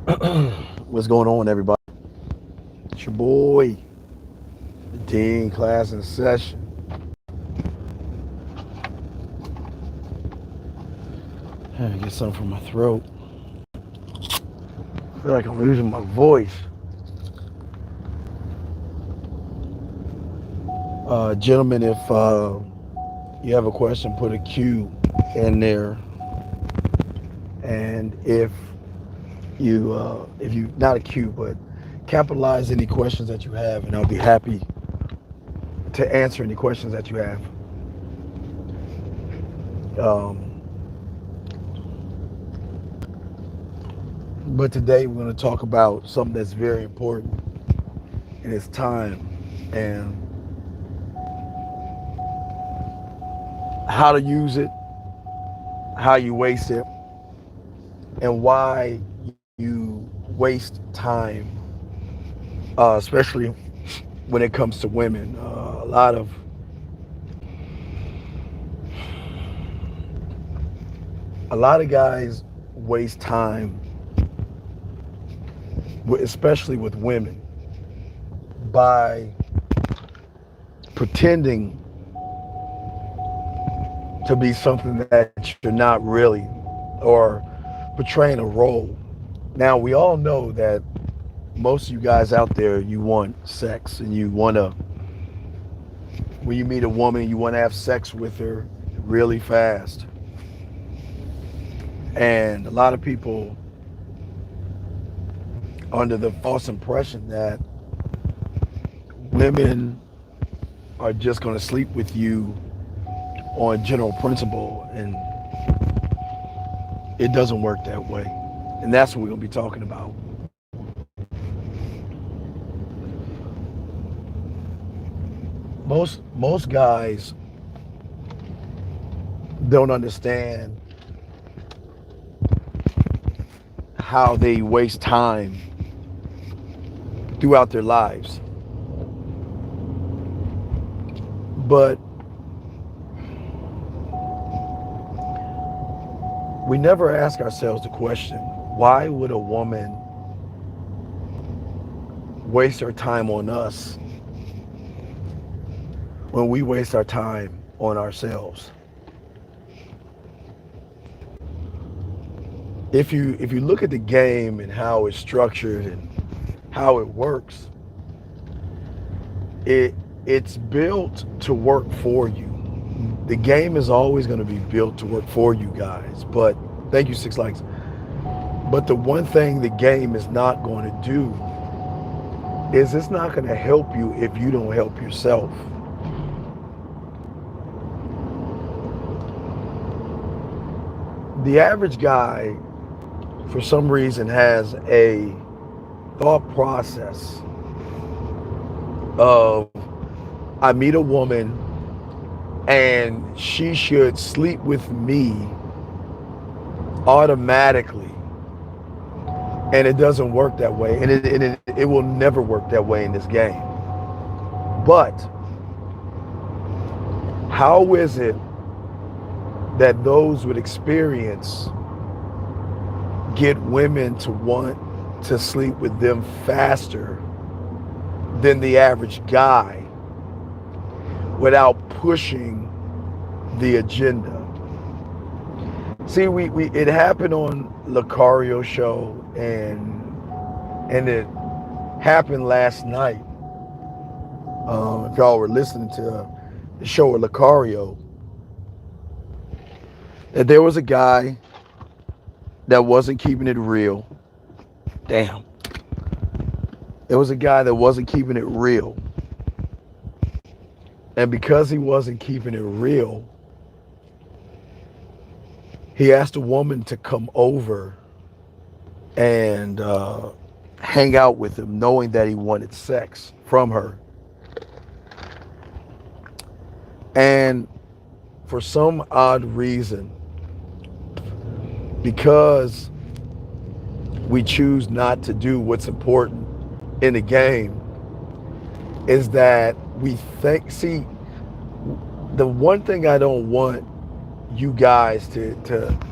What's going on, everybody? It's your boy, the Dean, class in session. I gotta get something from my throat. I feel like I'm losing my voice. Gentlemen, if you have a question, put a Q in there. And if you, not a Q, but capitalize any questions that you have, and I'll be happy to answer any questions that you have. Um, but today we're going to talk about something that's very important, and it's time, and how to use it, how you waste it, and why you waste time, especially when it comes to women. A lot of guys waste time, especially with women, by pretending to be something that you're not really, or portraying a role. Now, we all know that most of you guys out there, you want sex, and you want to, when you meet a woman, you want to have sex with her really fast. And a lot of people under the false impression that women are just going to sleep with you on general principle, and it doesn't work that way. And that's what we're going to be talking about. Most guys don't understand how they waste time throughout their lives. But we never ask ourselves the question, why would a woman waste her time on us when we waste our time on ourselves? If you look at the game and how it's structured and how it works, it's built to work for you. The game is always going to be built to work for you guys. But thank you, 6 likes. But the one thing the game is not going to do is it's not going to help you if you don't help yourself. The average guy, for some reason, has a thought process of, I meet a woman and she should sleep with me automatically. And it doesn't work that way. And it will never work that way in this game. But how is it that those with experience get women to want to sleep with them faster than the average guy without pushing the agenda? See, we it happened on Lucario show, and it happened last night. If y'all were listening to the show with Lucario, that there was a guy that wasn't keeping it real. Damn. There was a guy that wasn't keeping it real. And because he wasn't keeping it real, he asked a woman to come over and hang out with him, knowing that he wanted sex from her. And for some odd reason, because we choose not to do what's important in the game, is that we think, see, the one thing I don't want you guys to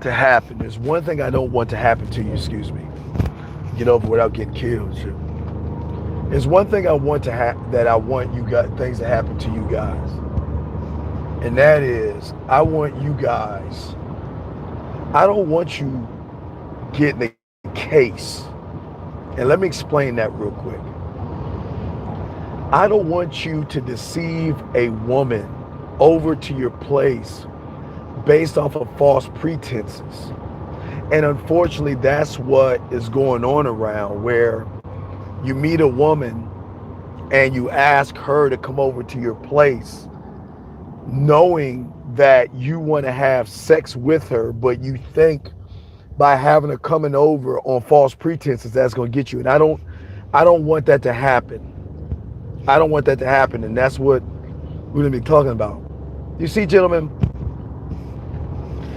happen, there's one thing I don't want to happen to you, excuse me. get over without getting killed. Too. There's one thing I want to that I want you guys things to happen to you guys, and that is I want you guys. I don't want you getting a case, and let me explain that real quick. I don't want you to deceive a woman over to your place based off of false pretenses. And unfortunately, that's what is going on around where you meet a woman and you ask her to come over to your place knowing that you want to have sex with her, but you think by having her coming over on false pretenses that's going to get you. And I don't want that to happen. I don't want that to happen, and that's what we're going to be talking about. You see, gentlemen,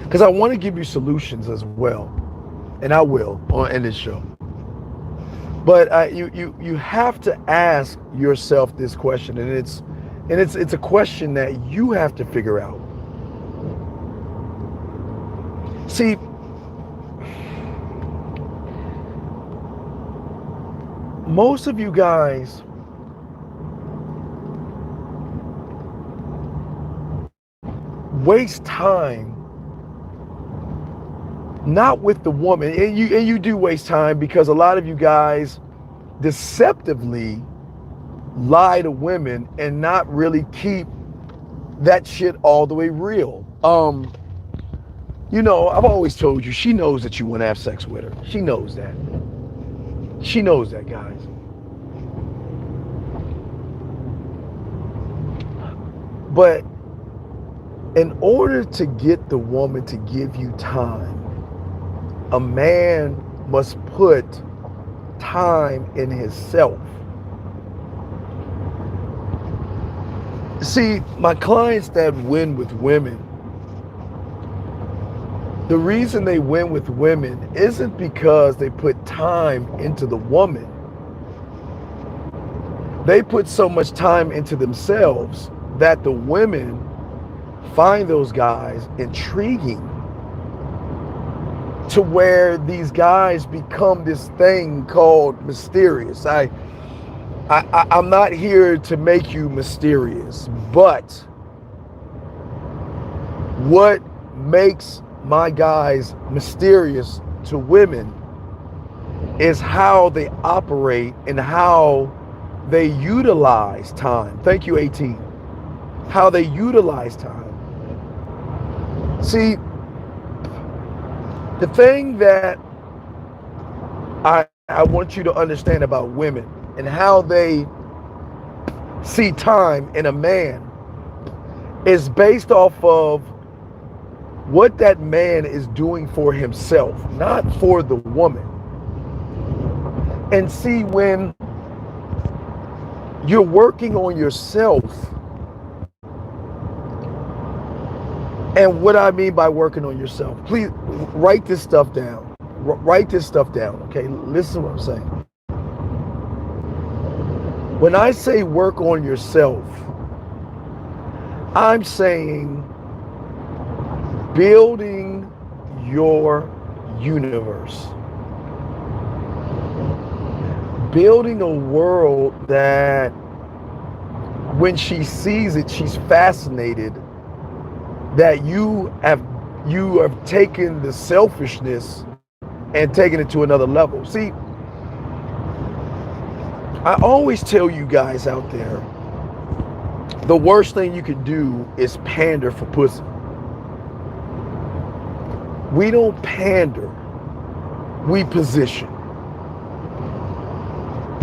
because I want to give you solutions as well, and I will in this show. But you have to ask yourself this question, and it's a question that you have to figure out. See, most of you guys waste time not with the woman, and you do waste time because a lot of you guys deceptively lie to women and not really keep that shit all the way real. I've always told you, she knows that you want to have sex with her. She knows that. She knows that, guys. But in order to get the woman to give you time, a man must put time in himself. See, my clients that win with women, the reason they win with women isn't because they put time into the woman. They put so much time into themselves that the women find those guys intriguing to where these guys become this thing called mysterious. I'm not here to make you mysterious, but what makes my guys mysterious to women is how they operate and how they utilize time. Thank you, 18. How they utilize time. See, the thing that I want you to understand about women and how they see time in a man is based off of what that man is doing for himself, not for the woman. And see, when you're working on yourself, and what I mean by working on yourself, please write this stuff down. Write this stuff down, okay? Listen to what I'm saying. When I say work on yourself, I'm saying building your universe. Building a world that when she sees it, she's fascinated that you have taken the selfishness and taken it to another level. See, I always tell you guys out there, the worst thing you can do is pander for pussy. We don't pander, we position.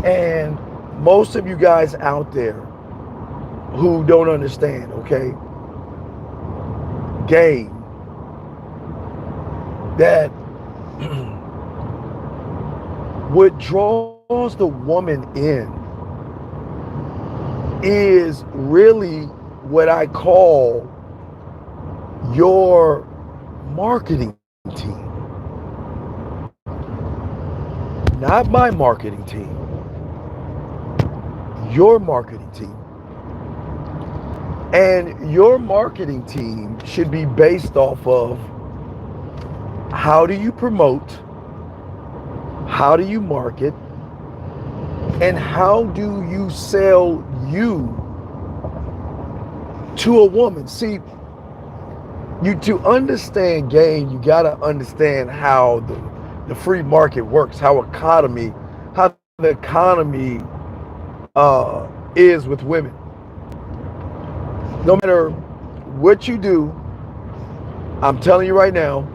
And most of you guys out there who don't understand, okay, game, that what draws the woman in is really what I call your marketing team. Not my marketing team, your marketing team. And your marketing team should be based off of how do you promote, How do you market? And how do you sell you to a woman? See, you to understand game, you gotta understand how the free market works, how the economy is with women. No matter what you do, I'm telling you right now,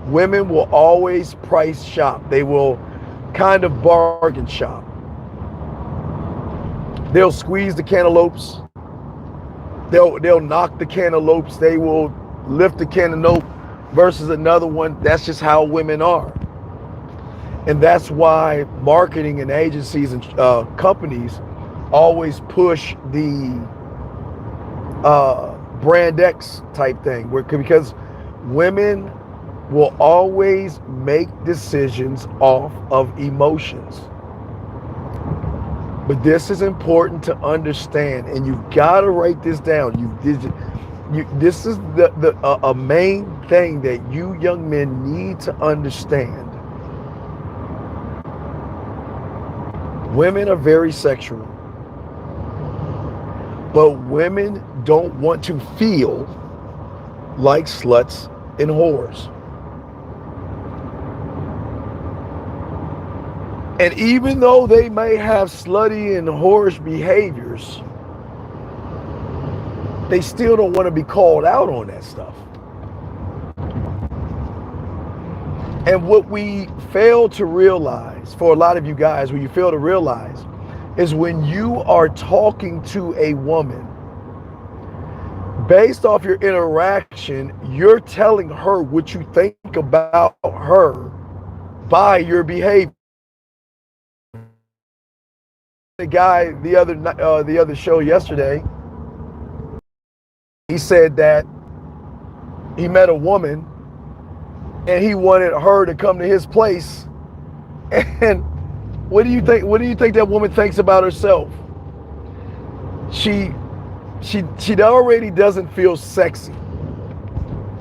women will always price shop. They will kind of bargain shop. They'll squeeze the cantaloupes. They'll knock the cantaloupes. They will lift the cantaloupe versus another one. That's just how women are. And that's why marketing and agencies and companies always push the brand X type thing, because women will always make decisions off of emotions. But this is important to understand, and you've got to write this down. This is a main thing that you young men need to understand. Women are very sexual, but women don't want to feel like sluts and whores. And even though they may have slutty and whorish behaviors, they still don't want to be called out on that stuff. And what we fail to realize, for a lot of you guys, what you fail to realize is when you are talking to a woman, based off your interaction, you're telling her what you think about her by your behavior. The guy the other show yesterday, he said that he met a woman and he wanted her to come to his place. And what do you think that woman thinks about herself? She already doesn't feel sexy.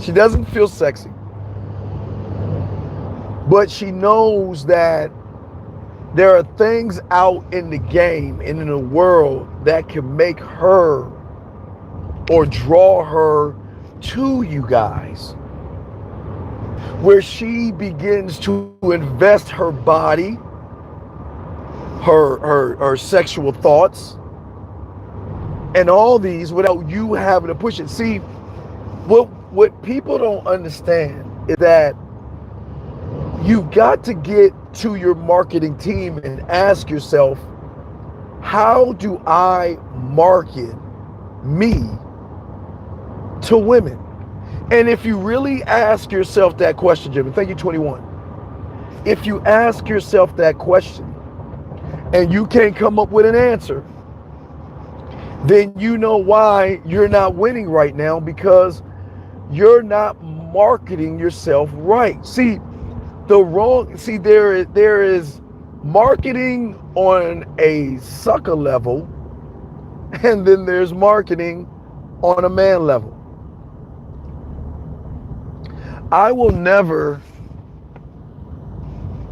She doesn't feel sexy. But she knows that there are things out in the game and in the world that can make her or draw her to you guys, where she begins to invest her body, her sexual thoughts, and all these without you having to push it. See, what people don't understand is that you've got to get to your marketing team and ask yourself, how do I market me to women? And if you really ask yourself that question, Jim, and thank you, 21. If you ask yourself that question and you can't come up with an answer, then you know why you're not winning right now, because you're not marketing yourself right. See, there is marketing on a sucker level, and then there's marketing on a man level. I will never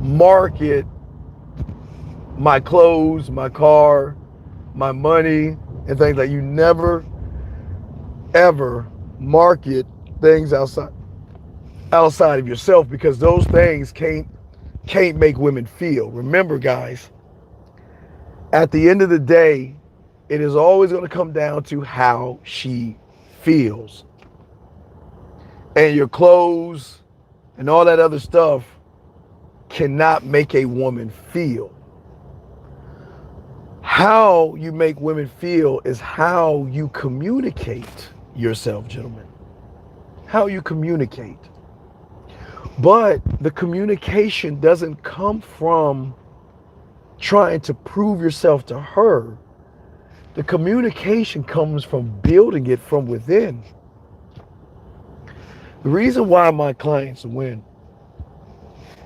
market my clothes, my car, my money, and things like you never ever market things outside of yourself, because those things can't make women feel. Remember, guys, at the end of the day, it is always going to come down to how she feels. And your clothes and all that other stuff cannot make a woman feel. How you make women feel is how you communicate yourself, gentlemen. How you communicate. But the communication doesn't come from trying to prove yourself to her. The communication comes from building it from within. The reason why my clients win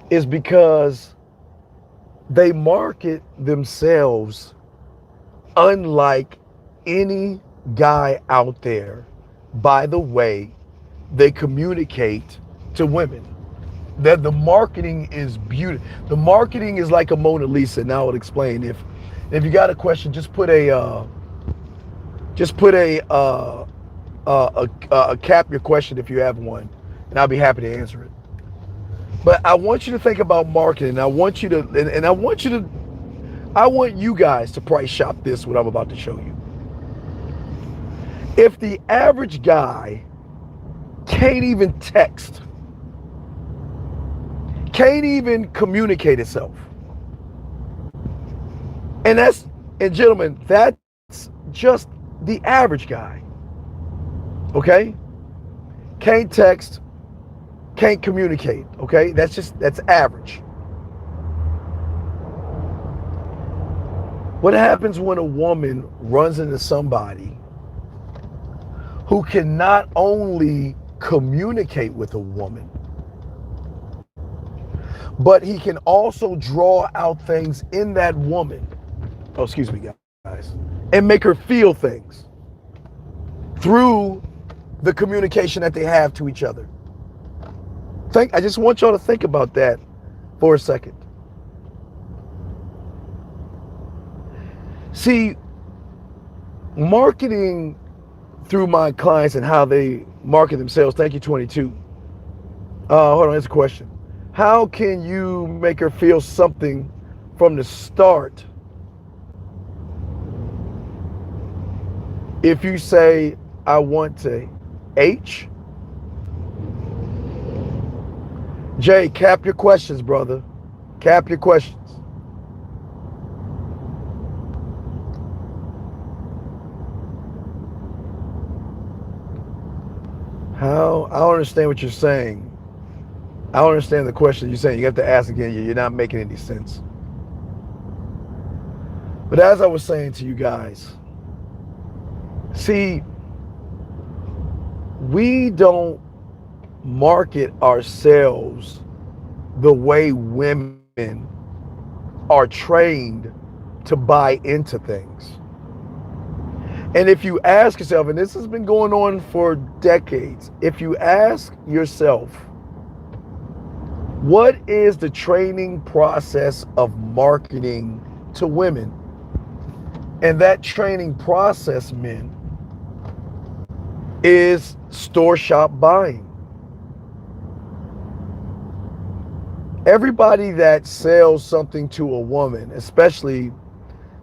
is because they market themselves unlike any guy out there by the way they communicate to women. that the marketing is beautiful. The marketing is like a Mona Lisa. Now I'll explain. If you got a question, just put a cap your question if you have one, and I'll be happy to answer it. But I want you to think about marketing. I want you to, and I want you guys to price shop this, what I'm about to show you. If the average guy can't even text, can't even communicate itself, and gentlemen, that's just the average guy, okay? Can't text, can't communicate, okay? That's average. What happens when a woman runs into somebody who can not only communicate with a woman, but he can also draw out things in that woman, oh, excuse me, guys, and make her feel things through the communication that they have to each other? I just want y'all to think about that for a second. See, marketing through my clients and how they market themselves. Thank you, 22. Hold on, that's a question. How can you make her feel something from the start if you say, I want to H? Jay, cap your questions, brother. Cap your questions. How? I don't understand what you're saying. I don't understand the question you're saying. You have to ask again. You're not making any sense. But as I was saying to you guys, see, we don't market ourselves the way women are trained to buy into things. And if you ask yourself, and this has been going on for decades, if you ask yourself, what is the training process of marketing to women? And that training process, men, is store shop buying. Everybody that sells something to a woman, especially,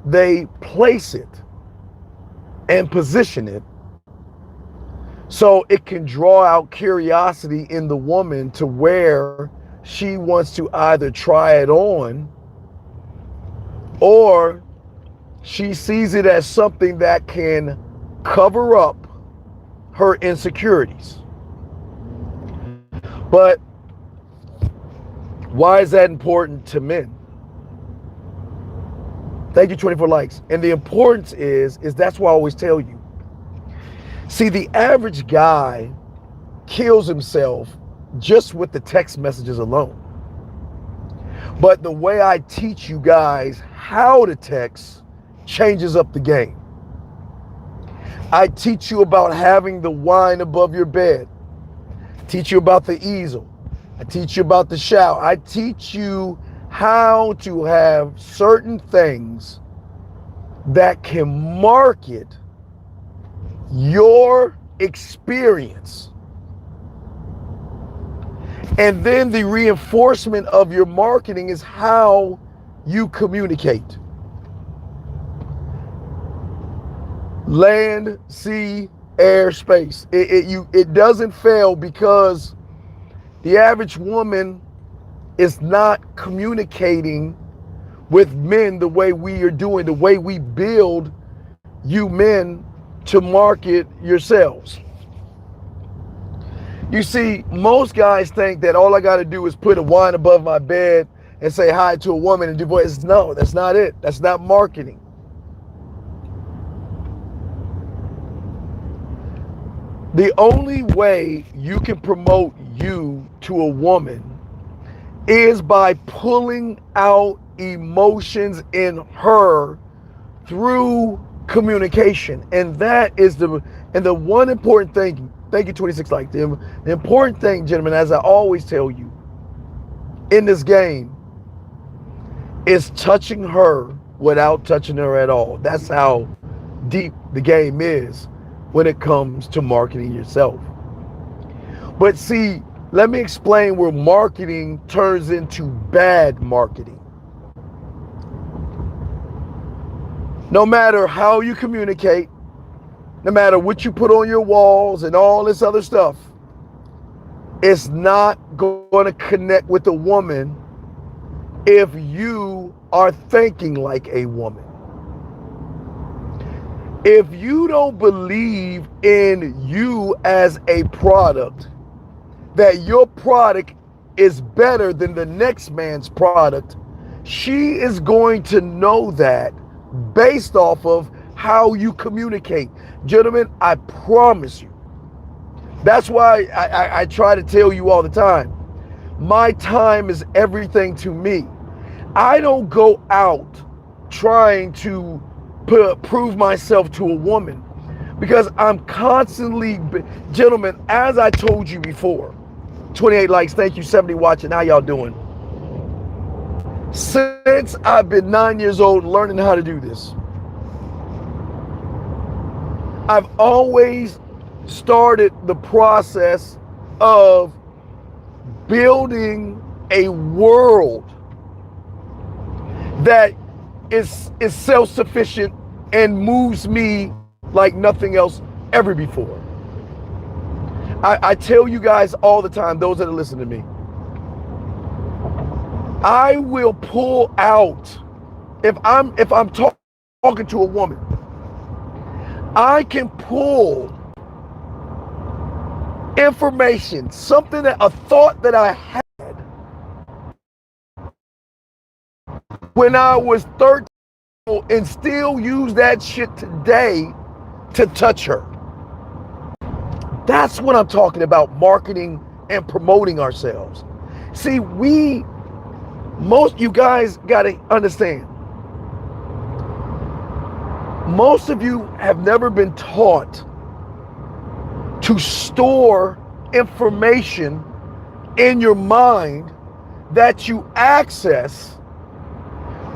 they place it and position it so it can draw out curiosity in the woman to where she wants to either try it on or she sees it as something that can cover up her insecurities. But why is that important to men? Thank you, 24 likes. And the importance is that's why I always tell you. See, the average guy kills himself just with the text messages alone. But the way I teach you guys how to text changes up the game. I teach you about having the wine above your bed. I teach you about the easel. I teach you about the shower. I teach you how to have certain things that can market your experience. And then the reinforcement of your marketing is how you communicate. Land, sea, air, space. It doesn't fail because the average woman is not communicating with men the way we are doing, the way we build you men to market yourselves. You see, most guys think that all I got to do is put a wine above my bed and say hi to a woman and do voice. No, that's not it. That's not marketing. The only way you can promote you to a woman is by pulling out emotions in her through communication. And that is the one important thing. Thank you, 26 like them. The important thing, gentlemen, as I always tell you, in this game is touching her without touching her at all. That's how deep the game is when it comes to marketing yourself. But see, let me explain where marketing turns into bad marketing. No matter how you communicate, no matter what you put on your walls and all this other stuff, it's not going to connect with a woman if you are thinking like a woman. If you don't believe in you as a product, that your product is better than the next man's product, she is going to know that based off of how you communicate. Gentlemen, I promise you. That's why I try to tell you all the time, my time is everything to me. I don't go out trying to prove myself to a woman because I'm constantly, gentlemen, as I told you before, 28 likes, thank you, 70 watching, how y'all doing? Since I've been 9 years old learning how to do this, I've always started the process of building a world that is self-sufficient and moves me like nothing else ever before. I tell you guys all the time, those that are listening to me, I will pull out, if I'm talking to a woman, I can pull information, something that, a thought that I had when I was 13 and still use that shit today to touch her. That's what I'm talking about, marketing and promoting ourselves. See, most you guys got to understand, most of you have never been taught to store information in your mind that you access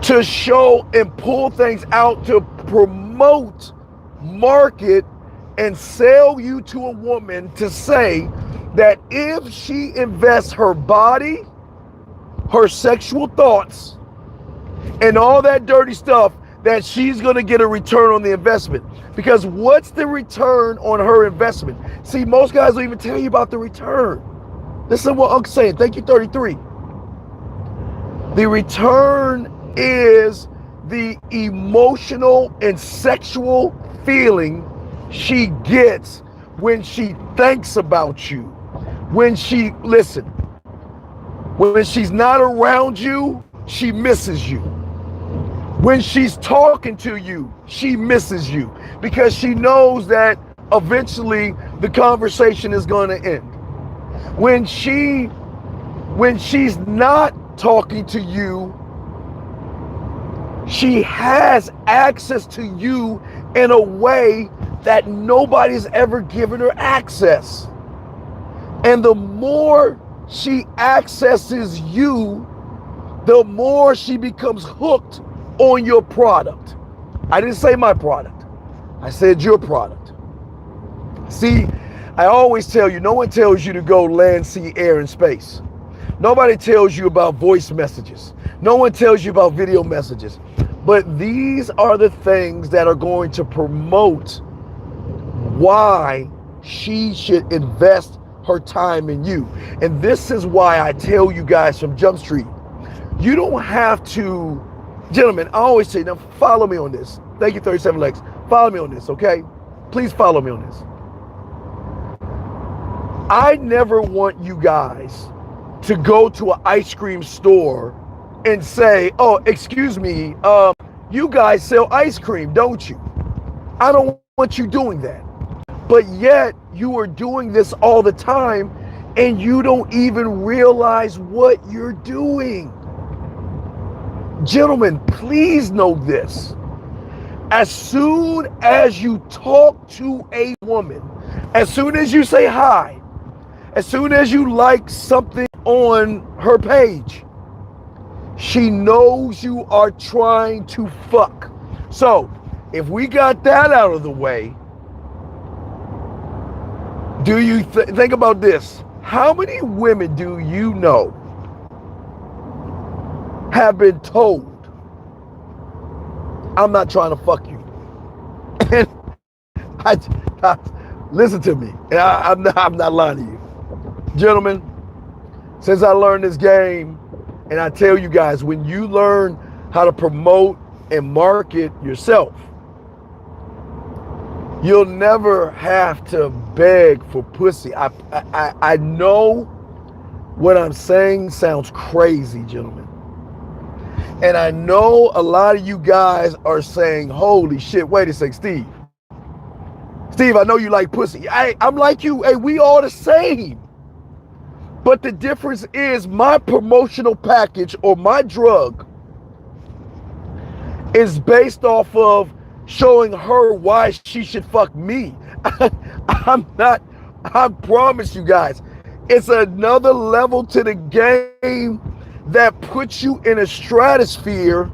to show and pull things out to promote, market, and sell you to a woman to say that if she invests her body, her sexual thoughts, and all that dirty stuff, that she's going to get a return on the investment. Because what's the return on her investment? See, most guys don't even tell you about the return. Listen to what Unc's saying. Thank you, 33. The return is the emotional and sexual feeling she gets when she thinks about you. When she, listen, when she's not around you, she misses you. When she's talking to you, she misses you because she knows that eventually the conversation is going to end. When she's not talking to you, she has access to you in a way that nobody's ever given her access. And the more she accesses you, the more she becomes hooked on your product. I didn't say my product. I said your product. See, I always tell you, no one tells you to go land, sea, air, and space. Nobody tells you about voice messages. No one tells you about video messages. But these are the things that are going to promote why she should invest her time in you. And this is why I tell you guys from Jump Street, you don't have to, gentlemen, I always say, now follow me on this. Thank you, 37 likes. Follow me on this, okay? Please follow me on this. I never want you guys to go to an ice cream store and say, oh, excuse me, you guys sell ice cream, don't you? I don't want you doing that. But yet you are doing this all the time and you don't even realize what you're doing. Gentlemen, please know this. As soon as you talk to a woman, as soon as you say hi, As soon as you like something on her page, she knows you are trying to fuck. So, if we got that out of the way, do you think about this? How many women do you know have been told, I'm not trying to fuck you? And listen to me. I'm not lying to you. Gentlemen, since I learned this game, and I tell you guys, when you learn how to promote and market yourself, you'll never have to beg for pussy. I know what I'm saying sounds crazy, gentlemen. And I know a lot of you guys are saying, holy shit, wait a sec, Steve. Steve, I know you like pussy. I'm like you. Hey, we all the same. But the difference is my promotional package or my drug is based off of showing her why she should fuck me. I promise you guys, it's another level to the game that puts you in a stratosphere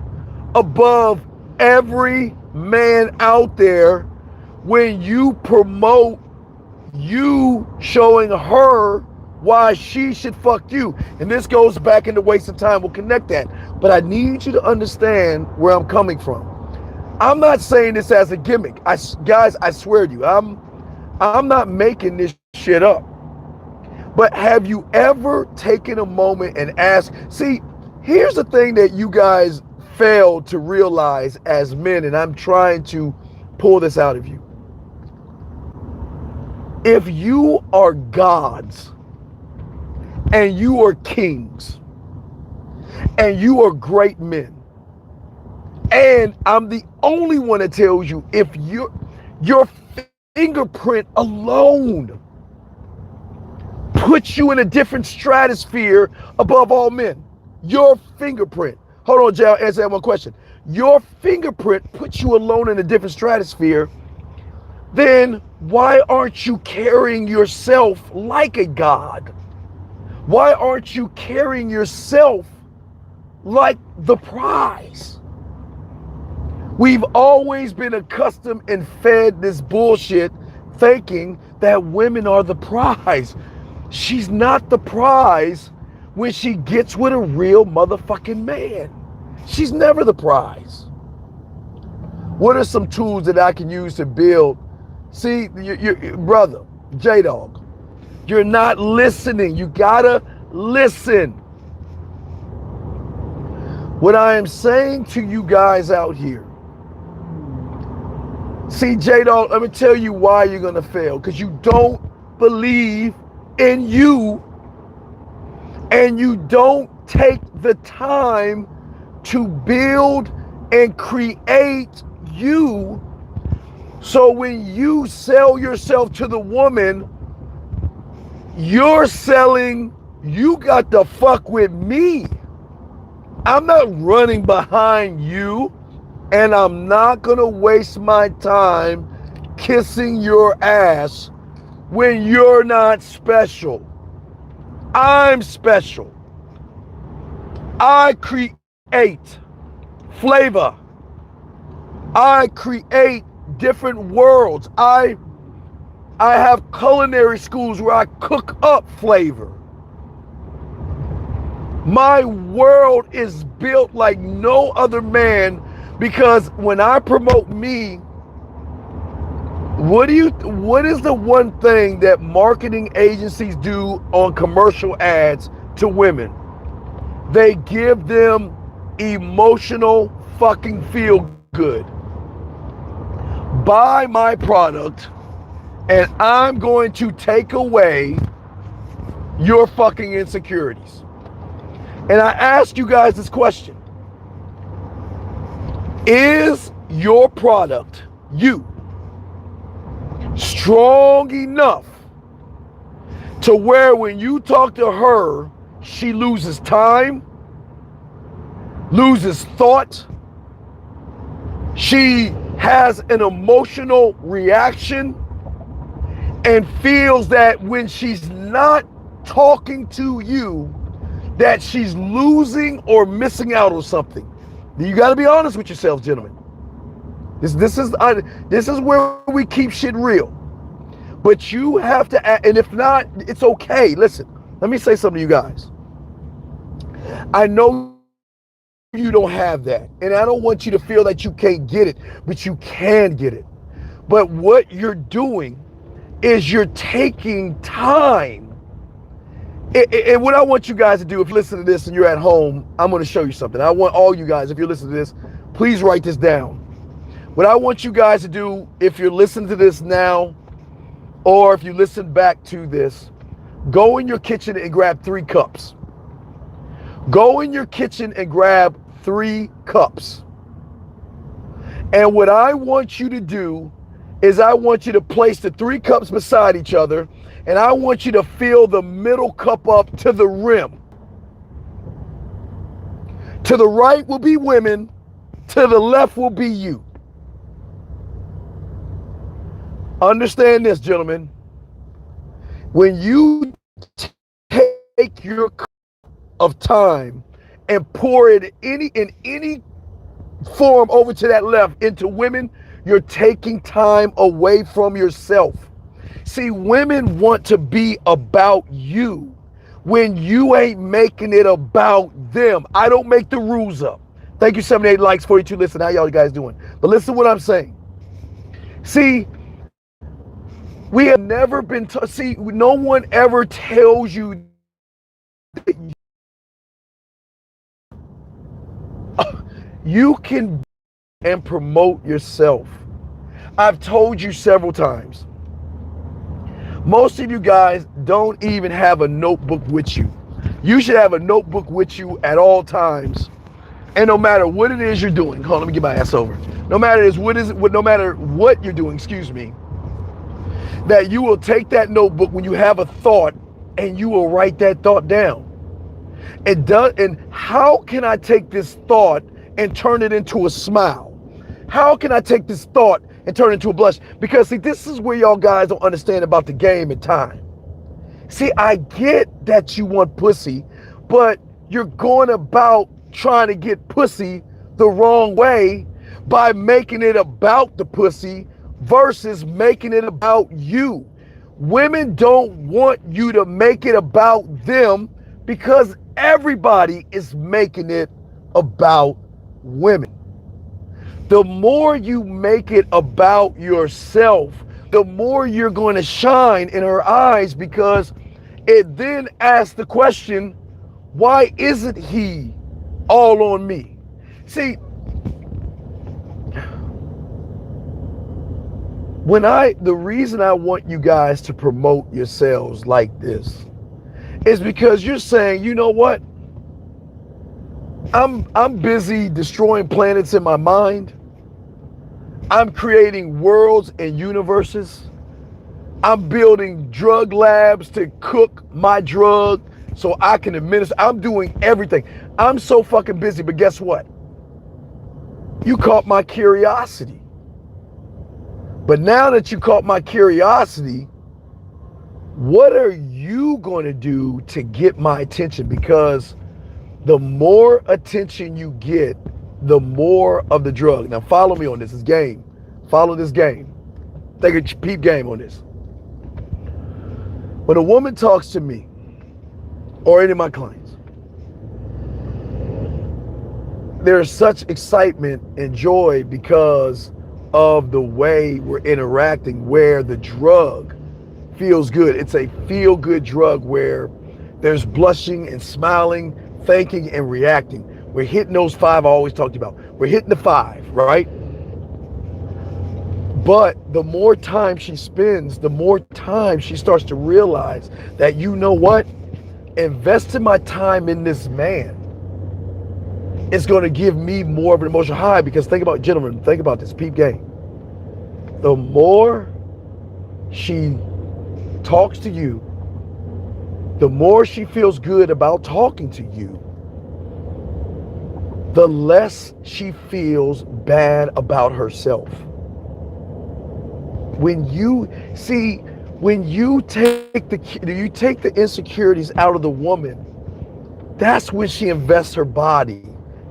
above every man out there when you promote you showing her why she should fuck you. And this goes back into waste of time. We'll connect that. But I need you to understand where I'm coming from. I'm not saying this as a gimmick. Guys, I swear to you, I'm not making this shit up. But have you ever taken a moment and asked? See, here's the thing that you guys fail to realize as men, and I'm trying to pull this out of you. If you are gods and you are kings and you are great men, and I'm the only one that tells you, if your fingerprint alone puts you in a different stratosphere above all men. Your fingerprint. Hold on, Jay, I'll answer that one question. Your fingerprint puts you alone in a different stratosphere. Then why aren't you carrying yourself like a god? Why aren't you carrying yourself like the prize? We've always been accustomed and fed this bullshit thinking that women are the prize. She's not the prize when she gets with a real motherfucking man. She's never the prize. What are some tools that I can use to build? See, your brother, J-Dog, you're not listening. You gotta listen. What I am saying to you guys out here, see, J-Dog, let me tell you why you're gonna fail. Because you don't believe in you, and you don't take the time to build and create you. So when you sell yourself to the woman, you're selling, you got to fuck with me. I'm not running behind you, and I'm not gonna waste my time kissing your ass when you're not special. I'm special. I create flavor. I create different worlds. I have culinary schools where I cook up flavor. My world is built like no other man, because when I promote me, what is the one thing that marketing agencies do on commercial ads to women? They give them emotional fucking feel good. Buy my product and I'm going to take away your fucking insecurities. And I ask you guys this question. Is your product, you, strong enough to where when you talk to her, she loses time, loses thought, she has an emotional reaction, and feels that when she's not talking to you, that she's losing or missing out on something. You got to be honest with yourselves, gentlemen. This is where we keep shit real. But you have to, and if not, it's okay. Listen, let me say something to you guys. I know you don't have that, and I don't want you to feel that you can't get it, but you can get it. But what you're doing is you're taking time. And what I want you guys to do, if you listen to this and you're at home, I'm going to show you something. I want all you guys, if you're listening to this, please write this down. What I want you guys to do, if you're listening to this now, or if you listen back to this, go in your kitchen and grab 3 cups. Go in your kitchen and grab 3 cups. And what I want you to do is I want you to place the 3 cups beside each other, and I want you to fill the middle cup up to the rim. To the right will be women, to the left will be you. Understand this, gentlemen. When you take your cup of time and pour it in any form over to that left into women, you're taking time away from yourself. See, women want to be about you when you ain't making it about them. I don't make the rules up. Thank you, 78 likes, 42 listen. How y'all guys doing? But listen to what I'm saying. See, we have never been see, no one ever tells you that you can and promote yourself. I've told you several times. Most of you guys don't even have a notebook with you. You should have a notebook with you at all times. And no matter what it is you're doing, hold on, let me get my ass over. No matter what you're doing, excuse me, that you will take that notebook when you have a thought and you will write that thought down. And how can I take this thought and turn it into a smile? How can I take this thought and turn it into a blush? Because see, this is where y'all guys don't understand about the game and time. See, I get that you want pussy, but you're going about trying to get pussy the wrong way by making it about the pussy versus making it about you. Women don't want you to make it about them because everybody is making it about women. The more you make it about yourself, the more you're going to shine in her eyes, because it then asks the question, why isn't he all on me? See, the reason I want you guys to promote yourselves like this is because you're saying, you know what? I'm busy destroying planets in my mind. I'm creating worlds and universes. I'm building drug labs to cook my drug so I can administer. I'm doing everything. I'm so fucking busy, but guess what? You caught my curiosity. But now that you caught my curiosity, what are you going to do to get my attention? Because the more attention you get, the more of the drug. Now follow me on this. It's game. Follow this game. Take a peep game on this. When a woman talks to me or any of my clients, there's such excitement and joy because of the way we're interacting, where the drug feels good. It's a feel-good drug where there's blushing and smiling, thinking and reacting. We're hitting those 5 I always talked about. We're hitting the 5, right? But the more time she spends, the more time she starts to realize that, you know what? Investing my time in this man is going to give me more of an emotional high. Because think about, gentlemen, think about this, peep game. The more she talks to you, the more she feels good about talking to you, the less she feels bad about herself. When you see, When you take the insecurities out of the woman, that's when she invests her body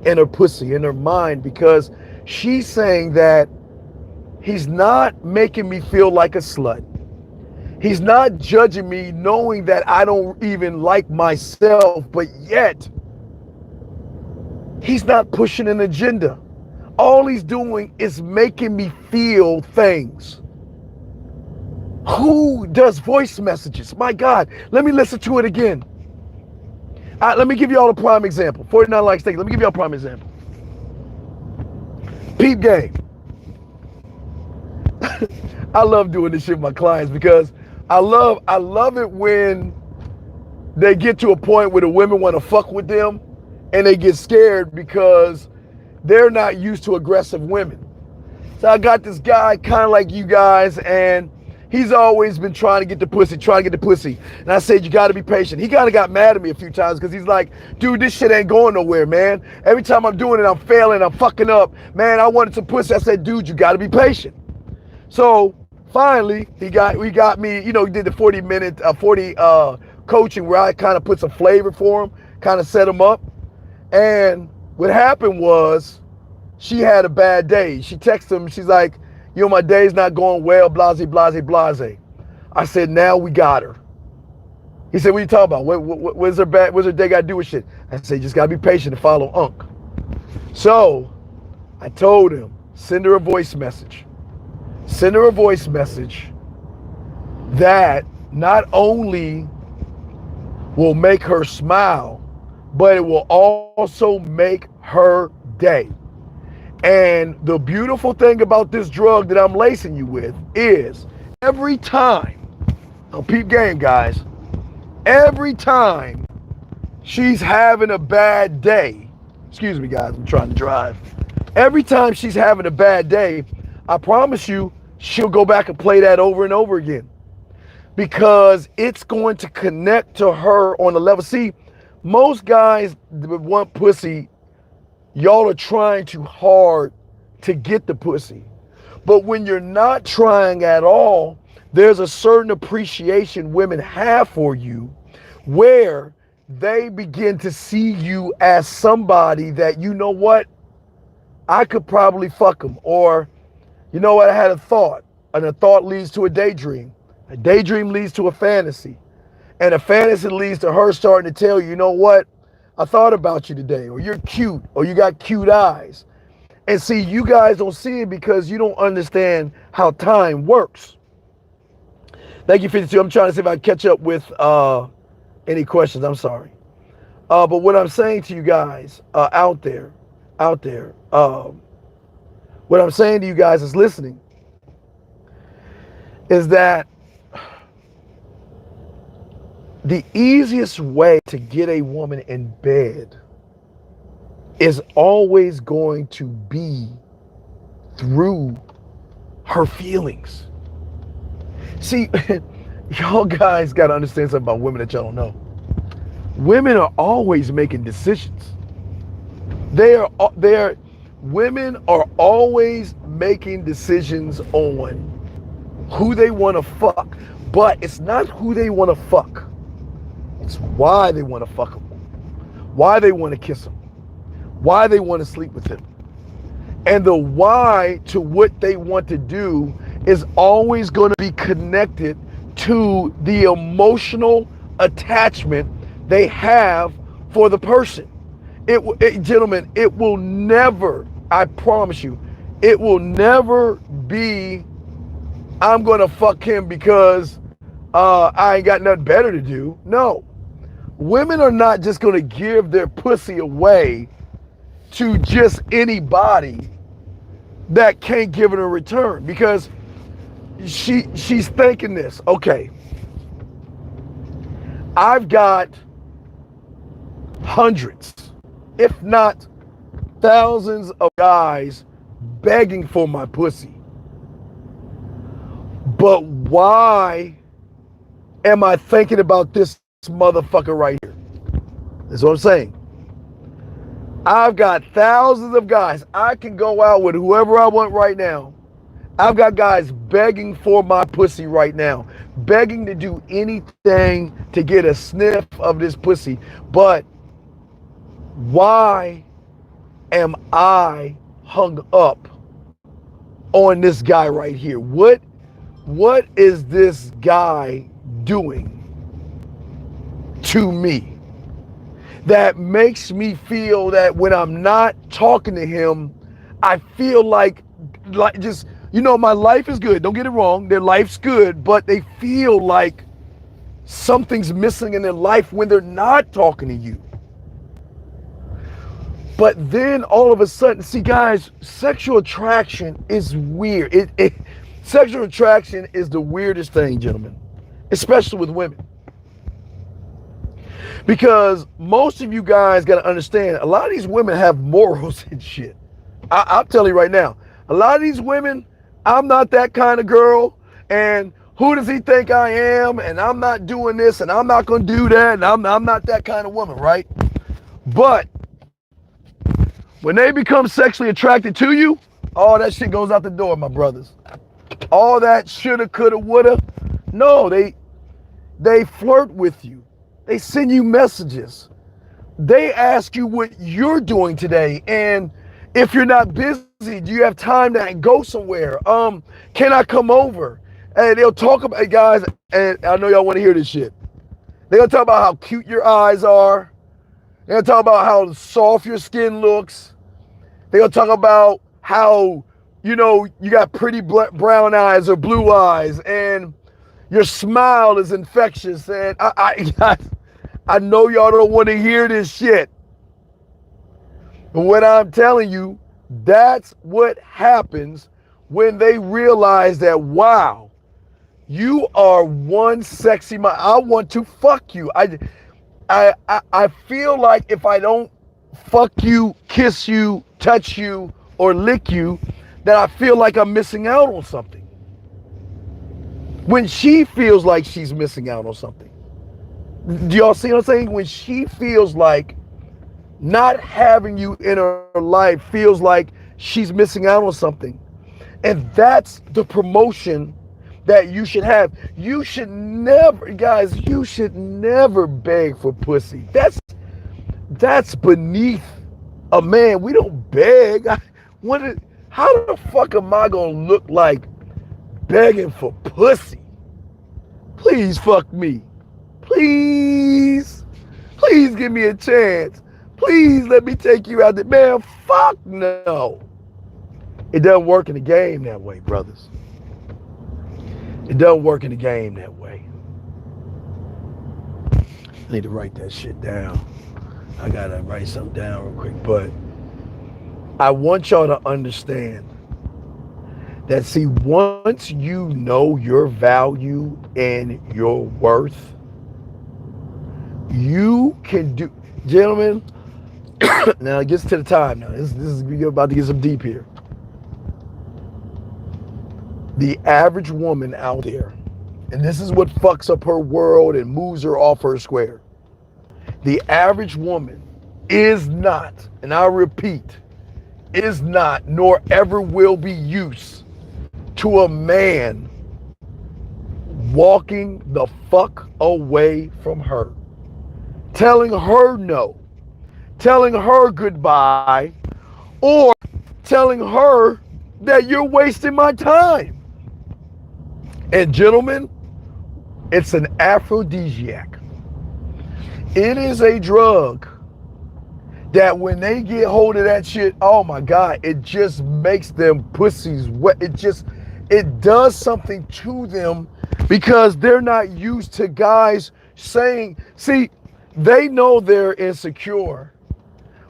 and her pussy and her mind, because she's saying that he's not making me feel like a slut. He's not judging me knowing that I don't even like myself, but yet he's not pushing an agenda. All he's doing is making me feel things. Who does voice messages? My God, let me listen to it again. Let me give you all a prime example. 49 likes, take it. Let me give you all a prime example. Peep game. I love doing this shit with my clients because I love it when they get to a point where the women want to fuck with them and they get scared because they're not used to aggressive women. So I got this guy kind of like you guys, and he's always been trying to get the pussy. And I said, you got to be patient. He kind of got mad at me a few times because he's like, dude, this shit ain't going nowhere, man. Every time I'm doing it, I'm failing, I'm fucking up. Man, I wanted some pussy. I said, dude, you got to be patient. So finally, we got me, he did the 40-minute, 40 coaching where I kind of put some flavor for him, kind of set him up. And what happened was she had a bad day. She texted him. She's like, my day's not going well, blase, blase, blase. I said, now we got her. He said, what are you talking about? What's her day got to do with shit? I said, you just got to be patient and follow Unc. So I told him, send her a voice message. Send her a voice message that not only will make her smile, but it will also make her day. And the beautiful thing about this drug that I'm lacing you with is every time, peep game, guys, every time she's having a bad day, excuse me, guys, I'm trying to drive. Every time she's having a bad day, I promise you, she'll go back and play that over and over again because it's going to connect to her on a level. See, most guys that want pussy, y'all are trying too hard to get the pussy. But when you're not trying at all, there's a certain appreciation women have for you where they begin to see you as somebody that, you know what, I could probably fuck him. Or, you know what, I had a thought, and a thought leads to a daydream. A daydream leads to a fantasy. And a fantasy leads to her starting to tell you, you know what, I thought about you today, or you're cute, or you got cute eyes. And see, you guys don't see it because you don't understand how time works. Thank you, 52. I'm trying to see if I can catch up with any questions. I'm sorry. But what I'm saying to you guys out there, what I'm saying to you guys is listening, is that the easiest way to get a woman in bed is always going to be through her feelings. See, y'all guys got to understand something about women that y'all don't know. Women are always making decisions. Women are always making decisions on who they want to fuck, but it's not who they want to fuck. It's why they want to fuck them, why they want to kiss them, why they want to sleep with him. And the why to what they want to do is always going to be connected to the emotional attachment they have for the person. Gentlemen, it will never, I promise you, it will never be, I'm going to fuck him because I ain't got nothing better to do. No. Women are not just going to give their pussy away to just anybody that can't give it a return, because she's thinking this, okay, I've got hundreds, if not thousands of guys begging for my pussy. But why am I thinking about this motherfucker right here? That's what I'm saying. I've got thousands of guys. I can go out with whoever I want right now, I've got guys begging for my pussy right now, begging to do anything to get a sniff of this pussy. But why am I hung up on this guy right here? What is this guy doing to me that makes me feel that when I'm not talking to him, I feel like just, my life is good. Don't get it wrong. Their life's good, but they feel like something's missing in their life when they're not talking to you. But then all of a sudden, see guys, sexual attraction is weird. Sexual attraction is the weirdest thing, gentlemen, especially with women. Because most of you guys got to understand, a lot of these women have morals and shit. I'll tell you right now, a lot of these women, I'm not that kind of girl, and who does he think I am, and I'm not doing this, and I'm not going to do that, and I'm not that kind of woman, right? But when they become sexually attracted to you, all that shit goes out the door, my brothers. All that shoulda, coulda, woulda. No, they flirt with you. They send you messages. They ask you what you're doing today, and if you're not busy, do you have time to go somewhere? Can I come over? And they'll talk about, hey guys, and I know y'all want to hear this shit. They'll talk about how cute your eyes are. They'll talk about how soft your skin looks. They'll talk about how, you got pretty brown eyes or blue eyes, and your smile is infectious. And I know y'all don't want to hear this shit. But what I'm telling you, that's what happens when they realize that, wow, you are one sexy man. I want to fuck you. I feel like if I don't fuck you, kiss you, touch you, or lick you, that I feel like I'm missing out on something. When she feels like she's missing out on something. Do y'all see what I'm saying? When she feels like not having you in her life feels like she's missing out on something. And that's the promotion that you should have. You should never, guys, you should never beg for pussy. That's beneath a man. We don't beg. How the fuck am I gonna look like begging for pussy? Please fuck me. Please. Please give me a chance. Please let me take you out there. Man, fuck no. It doesn't work in the game that way, brothers. It doesn't work in the game that way. I need to write that shit down. I gotta write something down real quick. But I want y'all to understand that, see, once you know your value and your worth, you can do, gentlemen, now it gets to the time now. This is, we're about to get some deep here. The average woman out there, and this is what fucks up her world and moves her off her square. The average woman is not, and I repeat, is not, nor ever will be used to a man walking the fuck away from her, telling her no, telling her goodbye, or telling her that you're wasting my time. And gentlemen, it's an aphrodisiac. It is a drug that when they get hold of that shit, oh my God, it just makes them pussies wet. It does something to them because they're not used to guys saying, see, they know they're insecure.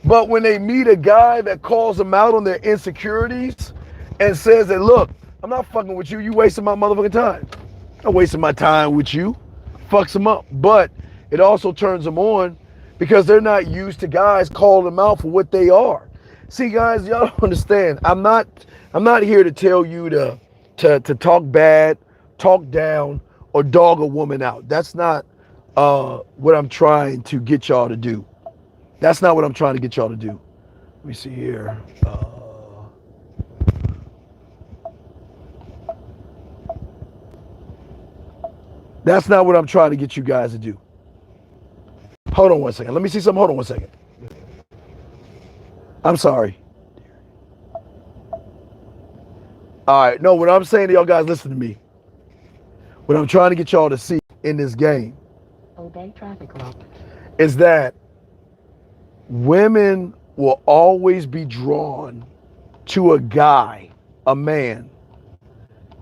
But when they meet a guy that calls them out on their insecurities and says that, look, I'm not fucking with you. You wasting my motherfucking time. I'm not wasting my time with you. Fucks them up. But it also turns them on because they're not used to guys calling them out for what they are. See, guys, y'all don't understand. I'm not here to tell you to talk bad, talk down, or dog a woman out. That's not what I'm trying to get y'all to do. That's not what I'm trying to get y'all to do. Let me see here. That's not what I'm trying to get you guys to do. Hold on one second. Let me see something. Hold on one second. I'm sorry. All right. No, what I'm saying to y'all guys, listen to me. What I'm trying to get y'all to see in this game is that women will always be drawn to a guy, a man,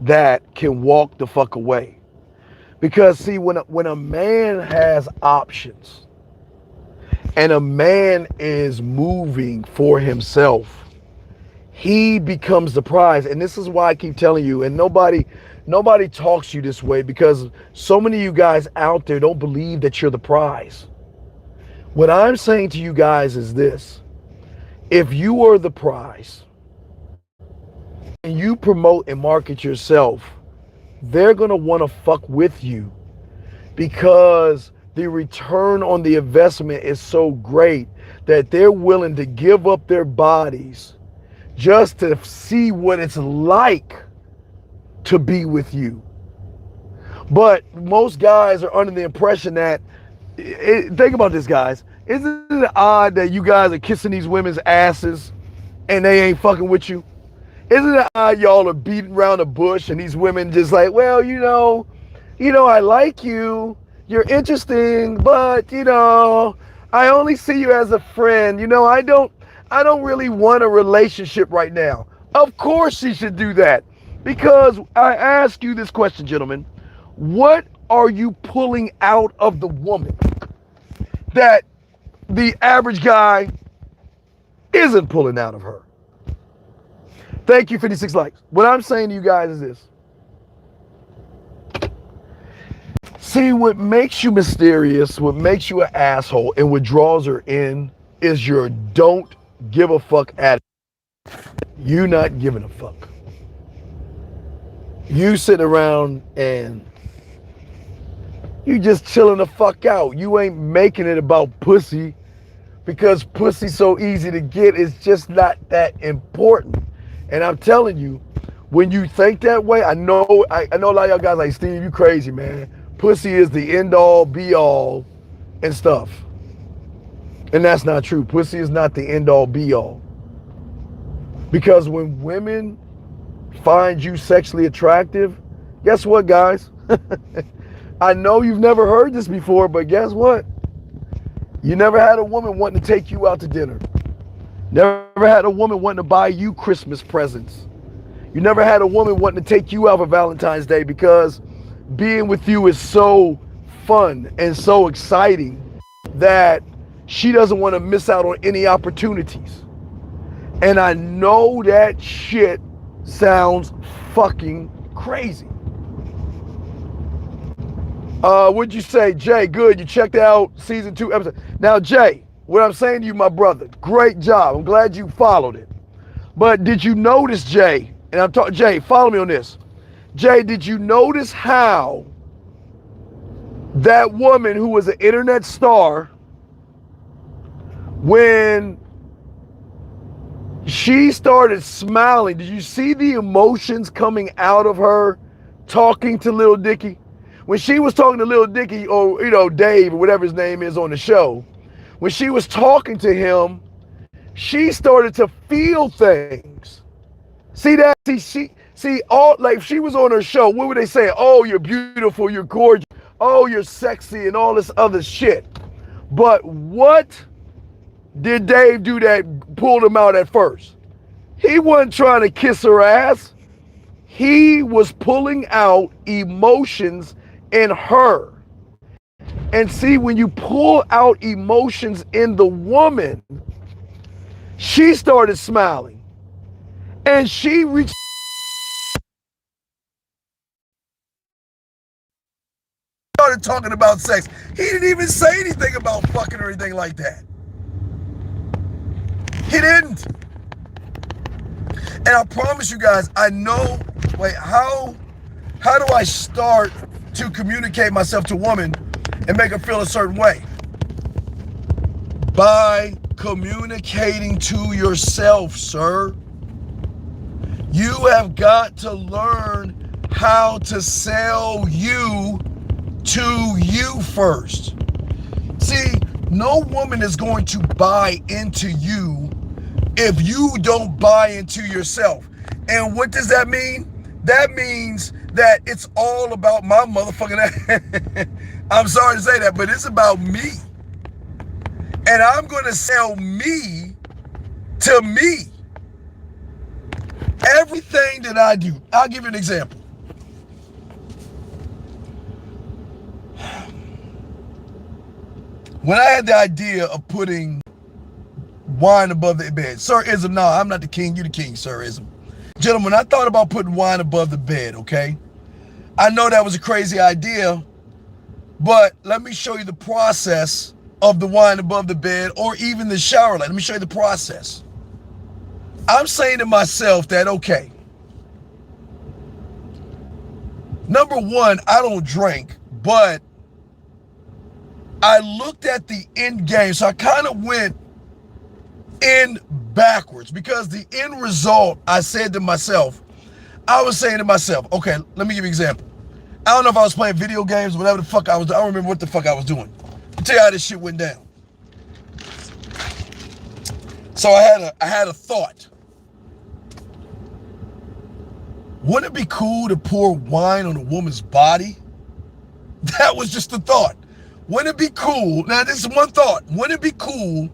that can walk the fuck away. Because see, when a man has options and a man is moving for himself, he becomes the prize. And this is why I keep telling you, and nobody talks to you this way, because so many of you guys out there don't believe that you're the prize. What I'm saying to you guys is this: if you are the prize and you promote and market yourself, they're gonna want to fuck with you because the return on the investment is so great that they're willing to give up their bodies just to see what it's like to be with you. But most guys are under the impression that, think about this, guys. Isn't it odd that you guys are kissing these women's asses and they ain't fucking with you? Isn't it odd y'all are beating around the bush and these women just like, well, I like you, you're interesting, but I only see you as a friend. I don't really want a relationship right now. Of course she should do that. Because I ask you this question, gentlemen: what are you pulling out of the woman that the average guy isn't pulling out of her? Thank you, 56 likes. What I'm saying to you guys is this. See, what makes you mysterious, what makes you an asshole, and what draws her in is your don't give a fuck attitude. You not giving a fuck. You sit around and you just chilling the fuck out. You ain't making it about pussy because pussy's so easy to get. It's just not that important. And I'm telling you, when you think that way, I know a lot of y'all guys like, Steve, you crazy, man. Pussy is the end all be all and stuff. And that's not true. Pussy is not the end all be all. Because when women find you sexually attractive, guess what, guys? I know you've never heard this before, but guess what? You never had a woman wanting to take you out to dinner. Never had a woman wanting to buy you Christmas presents. You never had a woman wanting to take you out for Valentine's Day because being with you is so fun and so exciting that she doesn't want to miss out on any opportunities. And I know that shit sounds fucking crazy. What'd you say, Jay? Good, you checked out season 2 episode. Now, Jay, what I'm saying to you, my brother, great job. I'm glad you followed it. But did you notice, Jay, and I'm talking, Jay, follow me on this. Jay, did you notice how that woman who was an internet star, when she started smiling, did you see the emotions coming out of her talking to Lil Dicky? When she was talking to Lil Dicky, or Dave, or whatever his name is on the show, when she was talking to him, she started to feel things. See that? See all, like, if she was on her show, what would they say? Oh, you're beautiful, you're gorgeous, oh, you're sexy, and all this other shit. But what did Dave do that pulled him out at first? He wasn't trying to kiss her ass. He was pulling out emotions in her. And see, when you pull out emotions in the woman, she started smiling. And she reached started talking about sex. He didn't even say anything about fucking or anything like that. He didn't. And I promise you guys, I know, how do I start to communicate myself to a woman and make her feel a certain way? By communicating to yourself, sir. You have got to learn how to sell you to you first. See, no woman is going to buy into you if you don't buy into yourself. And what does that mean? That means that it's all about my motherfucking I'm sorry to say that, but it's about me. And I'm going to sell me to me. Everything that I do. I'll give you an example. When I had the idea of putting wine above the bed, Sir Ism, no, I'm not the king, you the king, Sir Ism. Gentlemen, I thought about putting wine above the bed, okay? I know that was a crazy idea, but let me show you the process of the wine above the bed or even the shower light. Let me show you the process. I'm saying to myself that, okay, number one, I don't drink, but I looked at the end game. So I kind of went in backwards because the end result, I said to myself, I was saying to myself, okay, let me give you an example. I don't know if I was playing video games, whatever the fuck I was doing. I don't remember what the fuck I was doing. I'll tell you how this shit went down. So I had a thought. Wouldn't it be cool to pour wine on a woman's body? That was just a thought. Wouldn't it be cool? Now, this is one thought. Wouldn't it be cool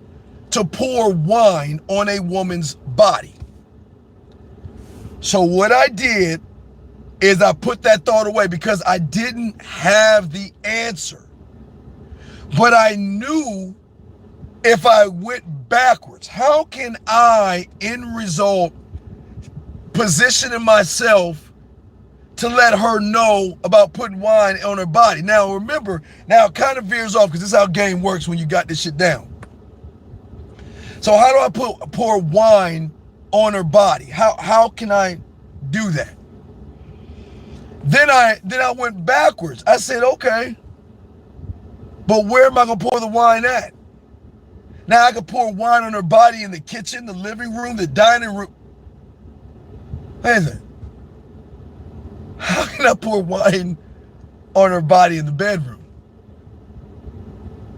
to pour wine on a woman's body? So what I did is I put that thought away because I didn't have the answer. But I knew if I went backwards, how can I, in result, positioning myself to let her know about putting wine on her body? Now, remember, now it kind of veers off because this is how game works when you got this shit down. So how do I pour wine on her body? How can I do that? Then I went backwards. I said, okay, but where am I gonna pour the wine at? Now I could pour wine on her body in the kitchen, the living room, the dining room. Wait a minute. How can I pour wine on her body in the bedroom?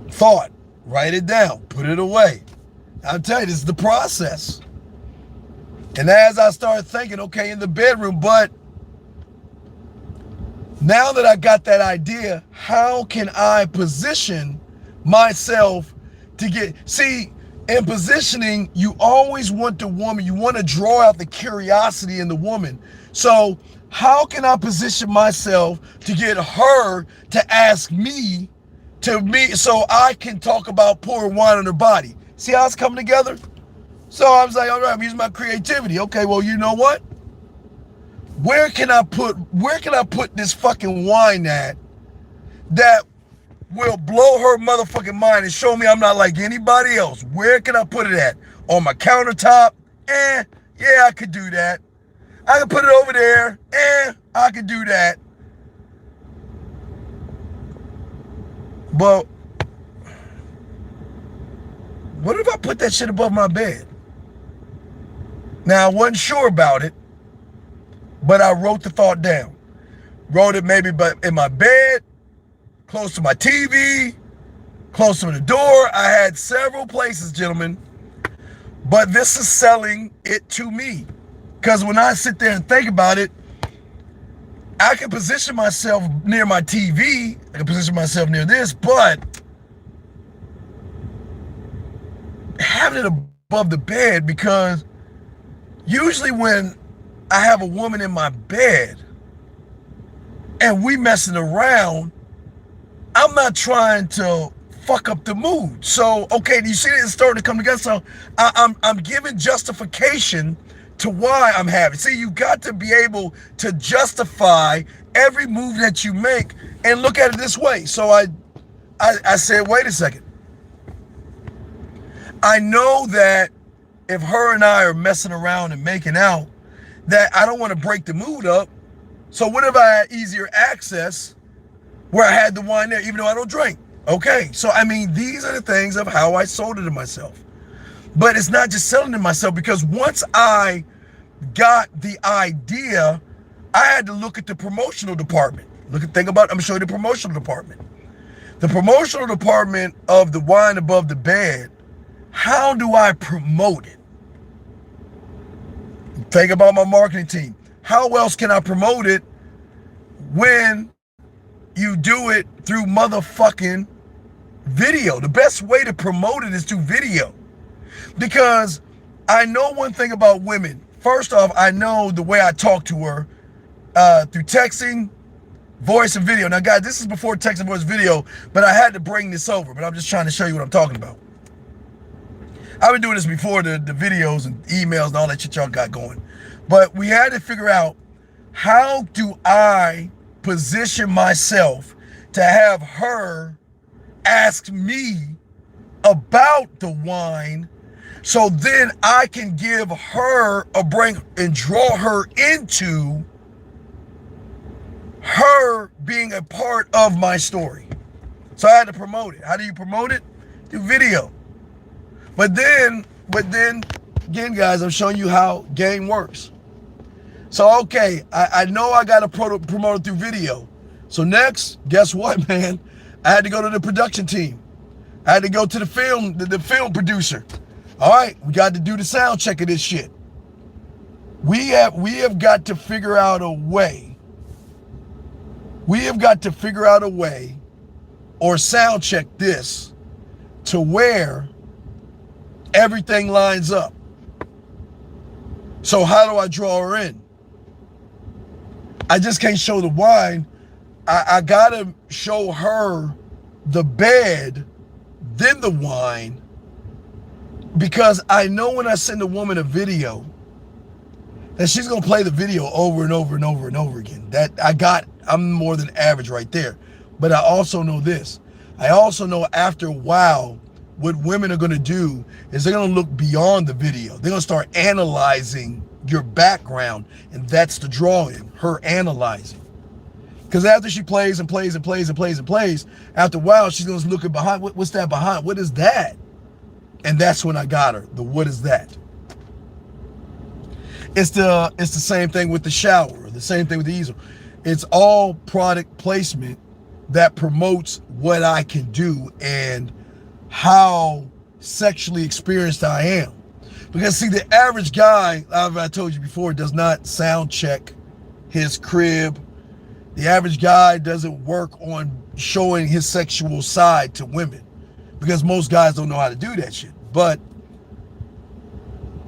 Thought, write it down, put it away. I'll tell you, this is the process. And as I started thinking, okay, in the bedroom, but now that I got that idea, how can I position myself to get, see, in positioning, you always want the woman, you want to draw out the curiosity in the woman. So how can I position myself to get her to ask me, so I can talk about pouring wine on her body? See how it's coming together? So I was like, all right, I'm using my creativity. Okay, well, you know what? Where can I put this fucking wine at that will blow her motherfucking mind and show me I'm not like anybody else? Where can I put it at? On my countertop? Yeah, I could do that. I could put it over there. I could do that. But what if I put that shit above my bed? Now, I wasn't sure about it, but I wrote the thought down. Wrote it maybe in my bed, close to my TV, close to the door. I had several places, gentlemen, but this is selling it to me. Because when I sit there and think about it, I can position myself near my TV, I can position myself near this, but having it above the bed, because usually when I have a woman in my bed and we messing around, I'm not trying to fuck up the mood. So, okay, you see it's starting to come together. So I'm giving justification to why I'm having. See, you got to be able to justify every move that you make and look at it this way. So I said, wait a second. I know that if her and I are messing around and making out, that I don't want to break the mood up. So what if I had easier access where I had the wine there, even though I don't drink? Okay, so I mean, these are the things of how I sold it to myself. But it's not just selling to myself, because once I got the idea, I had to look at the promotional department. Think about, I'm going to show you the promotional department. The promotional department of the wine above the bed, how do I promote it? Think about my marketing team. How else can I promote it when you do it through motherfucking video? The best way to promote it is through video. Because I know one thing about women. First off, I know the way I talk to her through texting, voice, and video. Now, guys, this is before text and voice video, but I had to bring this over. But I'm just trying to show you what I'm talking about. I've been doing this before the videos and emails and all that shit y'all got going. But we had to figure out, how do I position myself to have her ask me about the wine, so then I can give her a bring and draw her into her being a part of my story. So I had to promote it. How do you promote it? Through video. But then, again, guys, I'm showing you how game works. So, okay, I know I got to promote it through video. So next, guess what, man? I had to go to the production team. I had to go to the film producer. All right, we got to do the sound check of this shit. We have got to figure out a way. We have got to figure out a way or sound check this to where everything lines up. So how do I draw her in? I just can't show the wine. I gotta show her the bed, then the wine, because I know when I send a woman a video that she's gonna play the video over and over and over and over again. I'm more than average right there. But I also know this. I also know after a while, what women are gonna do is they're gonna look beyond the video. They're gonna start analyzing your background, and that's the drawing, her analyzing. Because after she plays and plays and plays and plays and plays, after a while, she's going to look at behind. What's that behind? What is that? And that's when I got her. What is that? It's the same thing with the shower, the same thing with the easel. It's all product placement that promotes what I can do and how sexually experienced I am. Because see, the average guy, I told you before, does not sound check his crib. The average guy doesn't work on showing his sexual side to women, because most guys don't know how to do that shit. But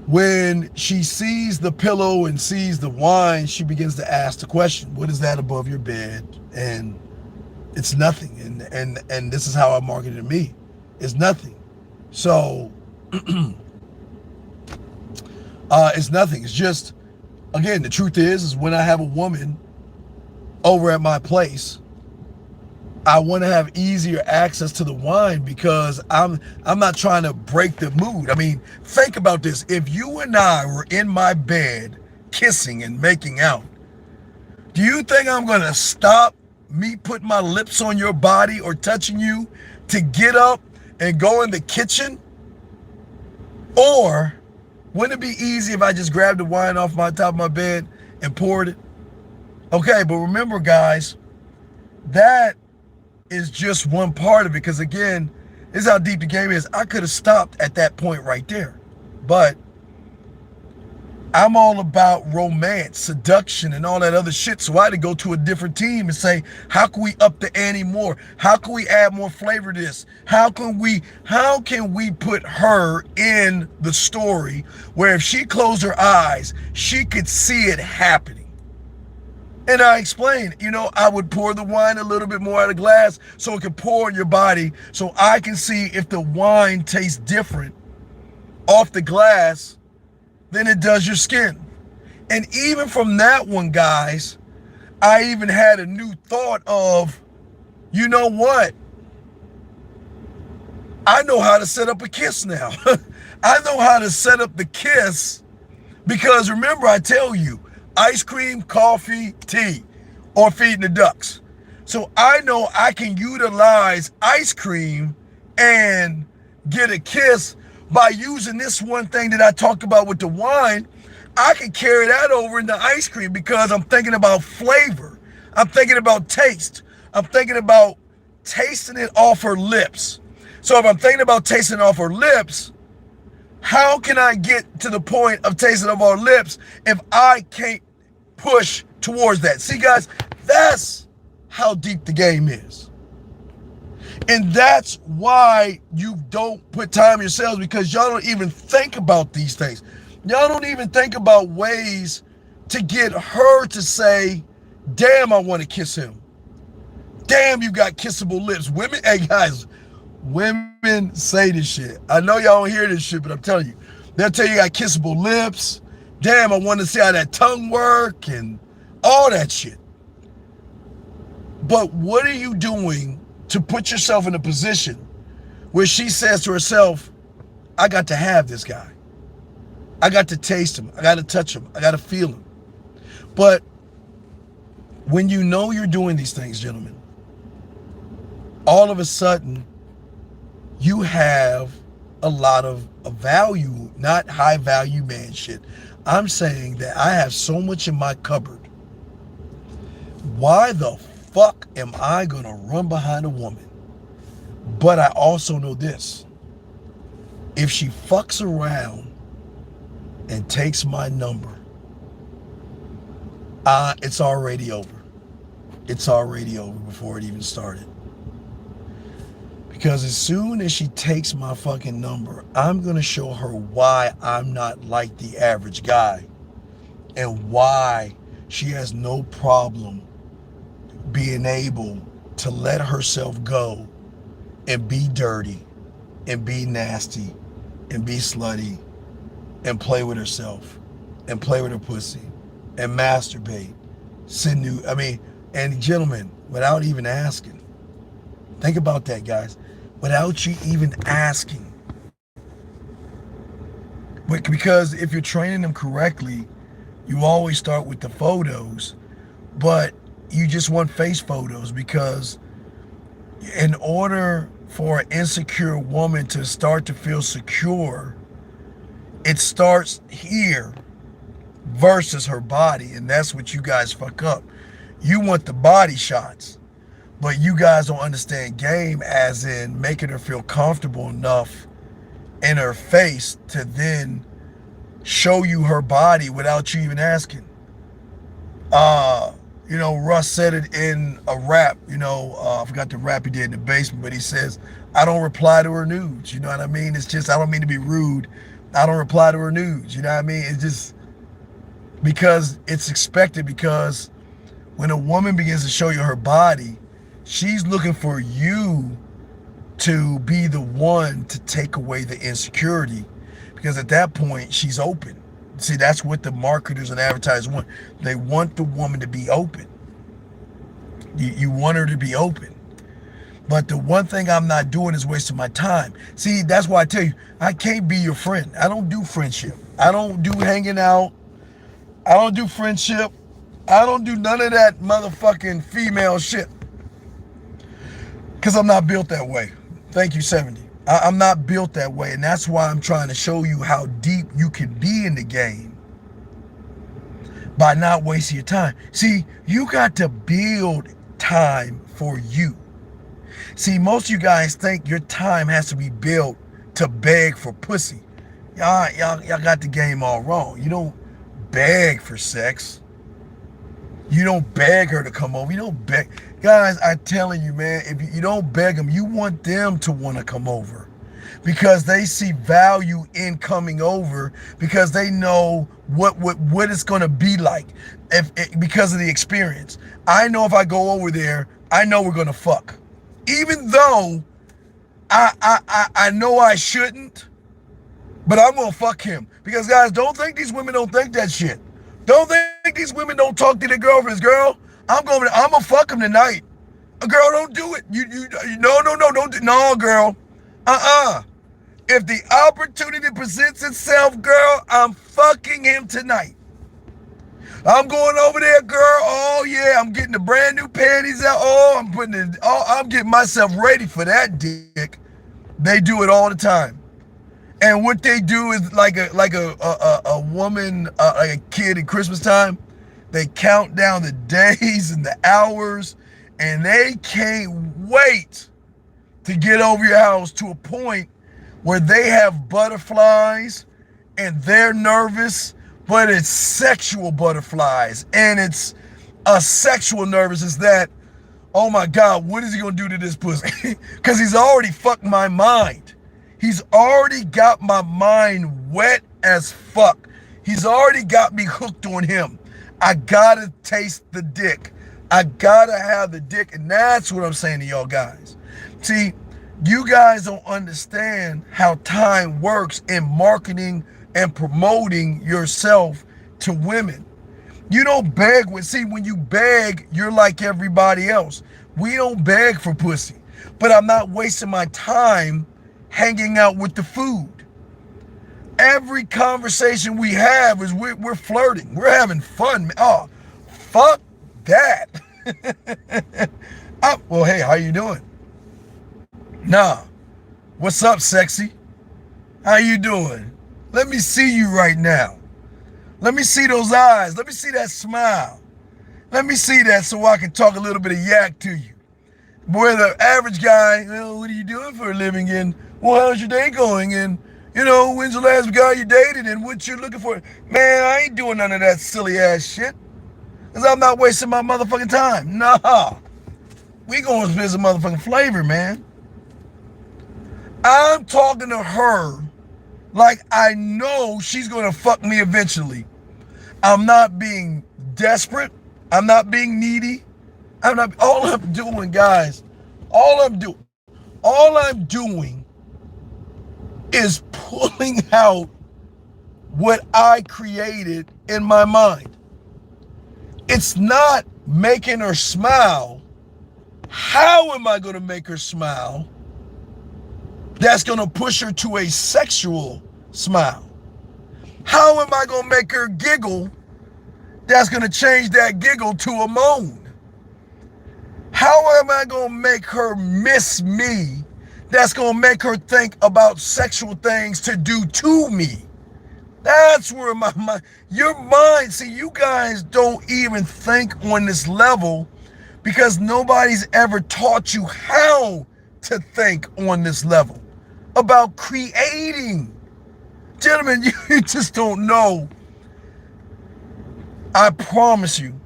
when she sees the pillow and sees the wine, she begins to ask the question, what is that above your bed? And it's nothing. And this is how I marketed it to me. It's nothing. So it's nothing. It's just, again, the truth is when I have a woman over at my place, I want to have easier access to the wine, because I'm not trying to break the mood. I mean, think about this. If you and I were in my bed kissing and making out, do you think I'm going to stop me putting my lips on your body or touching you to get up and go in the kitchen? Or wouldn't it be easy if I just grabbed the wine off my top of my bed and poured it? Okay, but remember, guys, that is just one part of it. Because again, this is how deep the game is. I could have stopped at that point right there. But I'm all about romance, seduction, and all that other shit. So I had to go to a different team and say, how can we up the ante more? How can we add more flavor to this? How can we put her in the story where if she closed her eyes, she could see it happening? And I explained, I would pour the wine a little bit more out of glass so it could pour in your body, so I can see if the wine tastes different off the glass than it does your skin. And even from that one, guys, I even had a new thought of, you know what? I know how to set up a kiss now. I know how to set up the kiss, because remember, I tell you, ice cream, coffee, tea, or feeding the ducks. So I know I can utilize ice cream and get a kiss by using this one thing that I talked about with the wine. I can carry that over into ice cream, because I'm thinking about flavor. I'm thinking about taste. I'm thinking about tasting it off her lips. So if I'm thinking about tasting it off her lips, how can I get to the point of tasting of our lips if I can't push towards that? See, guys, that's how deep the game is. And that's why you don't put time yourselves, because y'all don't even think about these things. Y'all don't even think about ways to get her to say, damn, I want to kiss him. Damn, you got kissable lips. Women, hey guys, women say this shit. I know y'all don't hear this shit, but I'm telling you. They'll tell you got kissable lips. Damn, I want to see how that tongue work and all that shit. But what are you doing to put yourself in a position where she says to herself, I got to have this guy. I got to taste him. I got to touch him. I got to feel him. But when you know you're doing these things, gentlemen, all of a sudden, you have a lot of value, not high value man shit. I'm saying that I have so much in my cupboard. Why the fuck am I gonna run behind a woman? But I also know this. If she fucks around and takes my number, it's already over. It's already over before it even started. Because as soon as she takes my fucking number, I'm going to show her why I'm not like the average guy and why she has no problem being able to let herself go and be dirty and be nasty and be slutty and play with herself and play with her pussy and masturbate. And gentlemen, without even asking. Think about that, guys. Without you even asking. Because if you're training them correctly, you always start with the photos, but you just want face photos, because in order for an insecure woman to start to feel secure, it starts here versus her body, and that's what you guys fuck up. You want the body shots. But you guys don't understand game, as in making her feel comfortable enough in her face to then show you her body without you even asking. Russ said it in a rap, I forgot the rap he did in the basement, but he says, I don't reply to her nudes. You know what I mean? It's just, I don't mean to be rude. I don't reply to her nudes. You know what I mean? It's just because it's expected, because when a woman begins to show you her body, she's looking for you to be the one to take away the insecurity, because at that point, she's open. See, that's what the marketers and advertisers want. They want the woman to be open. You want her to be open. But the one thing I'm not doing is wasting my time. See, that's why I tell you, I can't be your friend. I don't do friendship. I don't do hanging out. I don't do friendship. I don't do none of that motherfucking female shit. Because I'm not built that way. Thank you, 70. I'm not built that way. And that's why I'm trying to show you how deep you can be in the game by not wasting your time. See, you got to build time for you. See, most of you guys think your time has to be built to beg for pussy. Y'all got the game all wrong. You don't beg for sex. You don't beg her to come over. You don't beg. Guys, I'm telling you, man, if you don't beg them, you want them to want to come over, because they see value in coming over, because they know what it's going to be like because of the experience. I know if I go over there, I know we're going to fuck. Even though I know I shouldn't, but I'm going to fuck him. Because, guys, don't think these women don't think that shit. Don't think these women don't talk to their girlfriends. Girl, I'm going to fuck him tonight. Girl, don't do it. No, girl. If the opportunity presents itself, girl, I'm fucking him tonight. I'm going over there, girl. Oh yeah, I'm getting the brand new panties out. I'm getting myself ready for that dick. They do it all the time. And what they do is like a woman, like a kid at Christmas time. They count down the days and the hours, and they can't wait to get over your house to a point where they have butterflies and they're nervous, but it's sexual butterflies. And it's a sexual nervousness that, oh my God, what is he gonna do to this pussy? Because he's already fucked my mind. He's already got my mind wet as fuck. He's already got me hooked on him. I gotta taste the dick. I gotta have the dick. And that's what I'm saying to y'all guys. See, you guys don't understand how time works in marketing and promoting yourself to women. You don't beg with, see, when you beg, you're like everybody else. We don't beg for pussy, but I'm not wasting my time hanging out with the food. Every conversation we have is we're flirting. We're having fun. Oh, fuck that. Well, hey, how you doing? Nah. What's up, sexy? How you doing? Let me see you right now. Let me see those eyes. Let me see that smile. Let me see that so I can talk a little bit of yak to you. Boy, the average guy, well, what are you doing for a living? And, well, how's your day going? And, when's the last guy you dated and what you're looking for? Man, I ain't doing none of that silly ass shit. Because I'm not wasting my motherfucking time. Nah. We going to spend some motherfucking flavor, man. I'm talking to her like I know she's going to fuck me eventually. I'm not being desperate. I'm not being needy. All I'm doing, guys, all I'm doing is pulling out what I created in my mind. It's not making her smile. How am I going to make her smile? That's going to push her to a sexual smile. How am I going to make her giggle? That's going to change that giggle to a moan. How am I going to make her miss me? That's going to make her think about sexual things to do to me. That's where your mind, see, you guys don't even think on this level because nobody's ever taught you how to think on this level about creating. Gentlemen, you just don't know. I promise you,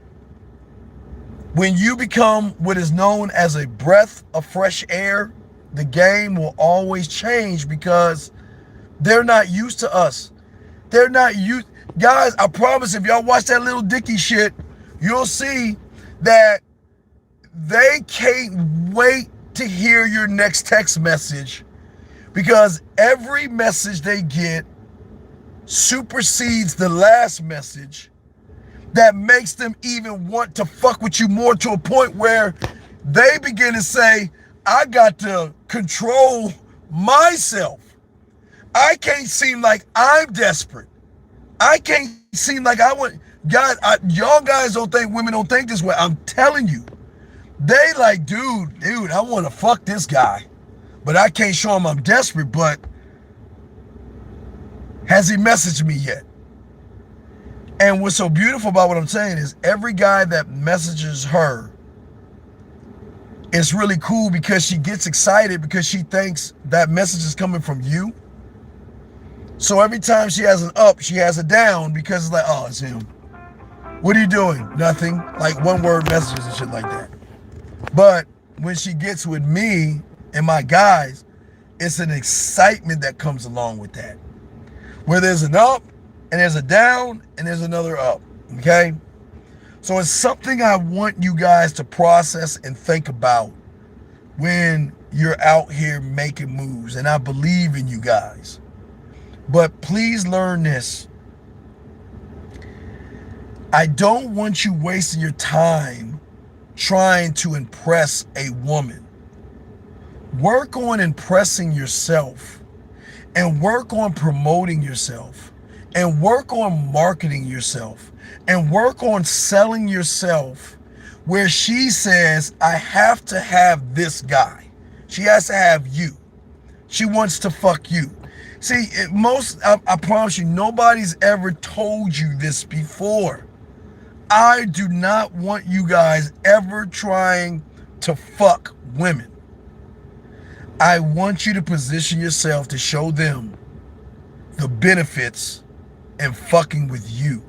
when you become what is known as a breath of fresh air, the game will always change because they're not used to us. They're not used. Guys, I promise if y'all watch that Little Dicky shit, you'll see that they can't wait to hear your next text message because every message they get supersedes the last message that makes them even want to fuck with you more to a point where they begin to say, I got to control myself. I can't seem like I'm desperate. I can't seem like I want, God, y'all guys don't think, women don't think this way. I'm telling you, they like, dude, I want to fuck this guy, but I can't show him I'm desperate, but has he messaged me yet? And what's so beautiful about what I'm saying is every guy that messages her, it's really cool because she gets excited because she thinks that message is coming from you. So every time she has an up, she has a down because it's like, oh, it's him. What are you doing? Nothing. Like one word messages and shit like that. But when she gets with me and my guys, it's an excitement that comes along with that. Where there's an up and there's a down and there's another up. Okay? So it's something I want you guys to process and think about when you're out here making moves. And I believe in you guys. But please learn this. I don't want you wasting your time trying to impress a woman. Work on impressing yourself and work on promoting yourself and work on marketing yourself and work on selling yourself where she says, I have to have this guy. She has to have you. She wants to fuck you. See, I promise you, nobody's ever told you this before. I do not want you guys ever trying to fuck women. I want you to position yourself to show them the benefits and fucking with you.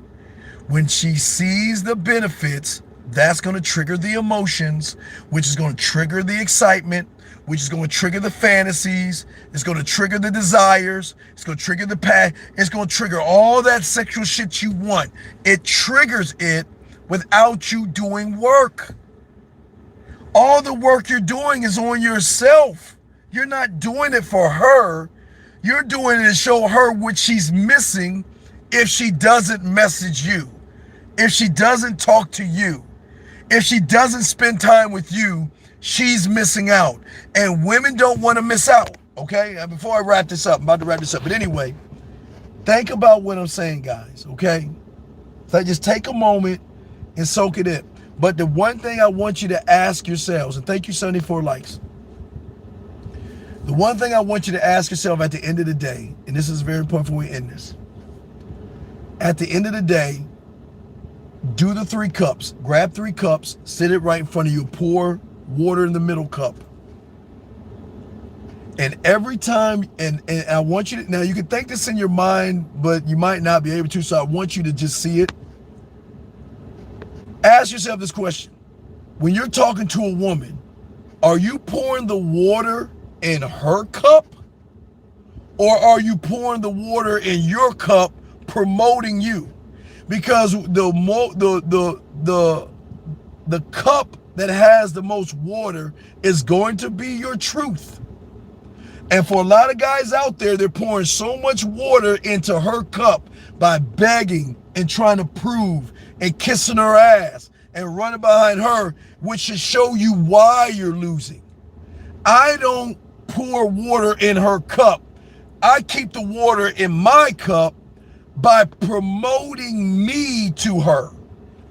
When she sees the benefits, that's going to trigger the emotions, which is going to trigger the excitement, which is going to trigger the fantasies. It's going to trigger the desires. It's going to trigger the passion. It's going to trigger all that sexual shit you want. It triggers it without you doing work. All the work you're doing is on yourself. You're not doing it for her. You're doing it to show her what she's missing if she doesn't message you, if she doesn't talk to you, if she doesn't spend time with you. She's missing out. And women don't want to miss out, okay? Before I wrap this up, I'm about to wrap this up. But anyway, think about what I'm saying, guys, okay? So just take a moment and soak it in. But the one thing I want you to ask yourselves, and thank you, 74 likes. The one thing I want you to ask yourself at the end of the day, and this is very important before we end this. At the end of the day, do the 3 cups. Grab 3 cups, sit it right in front of you, pour water in the middle cup. And every time, and I want you to, now you can think this in your mind, but you might not be able to, so I want you to just see it. Ask yourself this question. When you're talking to a woman, are you pouring the water in her cup? Or are you pouring the water in your cup, promoting you? Because the cup that has the most water is going to be your truth. And for a lot of guys out there, they're pouring so much water into her cup by begging and trying to prove and kissing her ass and running behind her, which should show you why you're losing. I don't pour water in her cup. I keep the water in my cup by promoting me to her.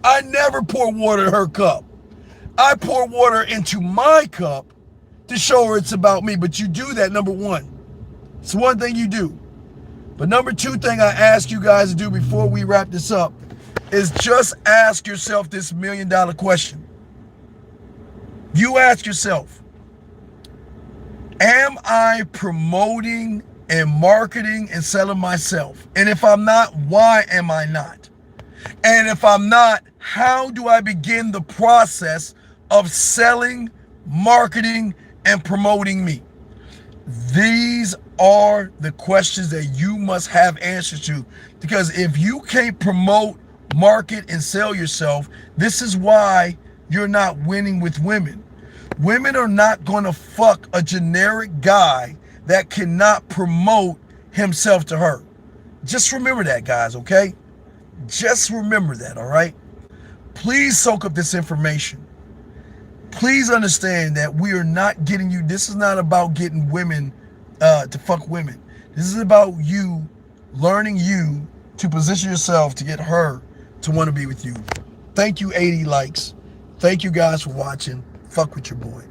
I never pour water in her cup. I pour water into my cup to show her it's about me. But you do that, number one. It's one thing you do. But number 2 thing I ask you guys to do before we wrap this up is just ask yourself this $1 million question. You ask yourself, am I promoting and marketing and selling myself? And if I'm not, why am I not? And if I'm not, how do I begin the process of selling, marketing, and promoting me? These are the questions that you must have answers to. Because if you can't promote, market, and sell yourself, this is why you're not winning with women. Women are not going to fuck a generic guy that cannot promote himself to her. Just remember that, guys, okay? Just remember that, all right? Please soak up this information. Please understand that we are not getting you. This is not about getting women to fuck women. This is about you learning you to position yourself to get her to want to be with you. Thank you, 80 likes. Thank you guys for watching. Fuck with your boy.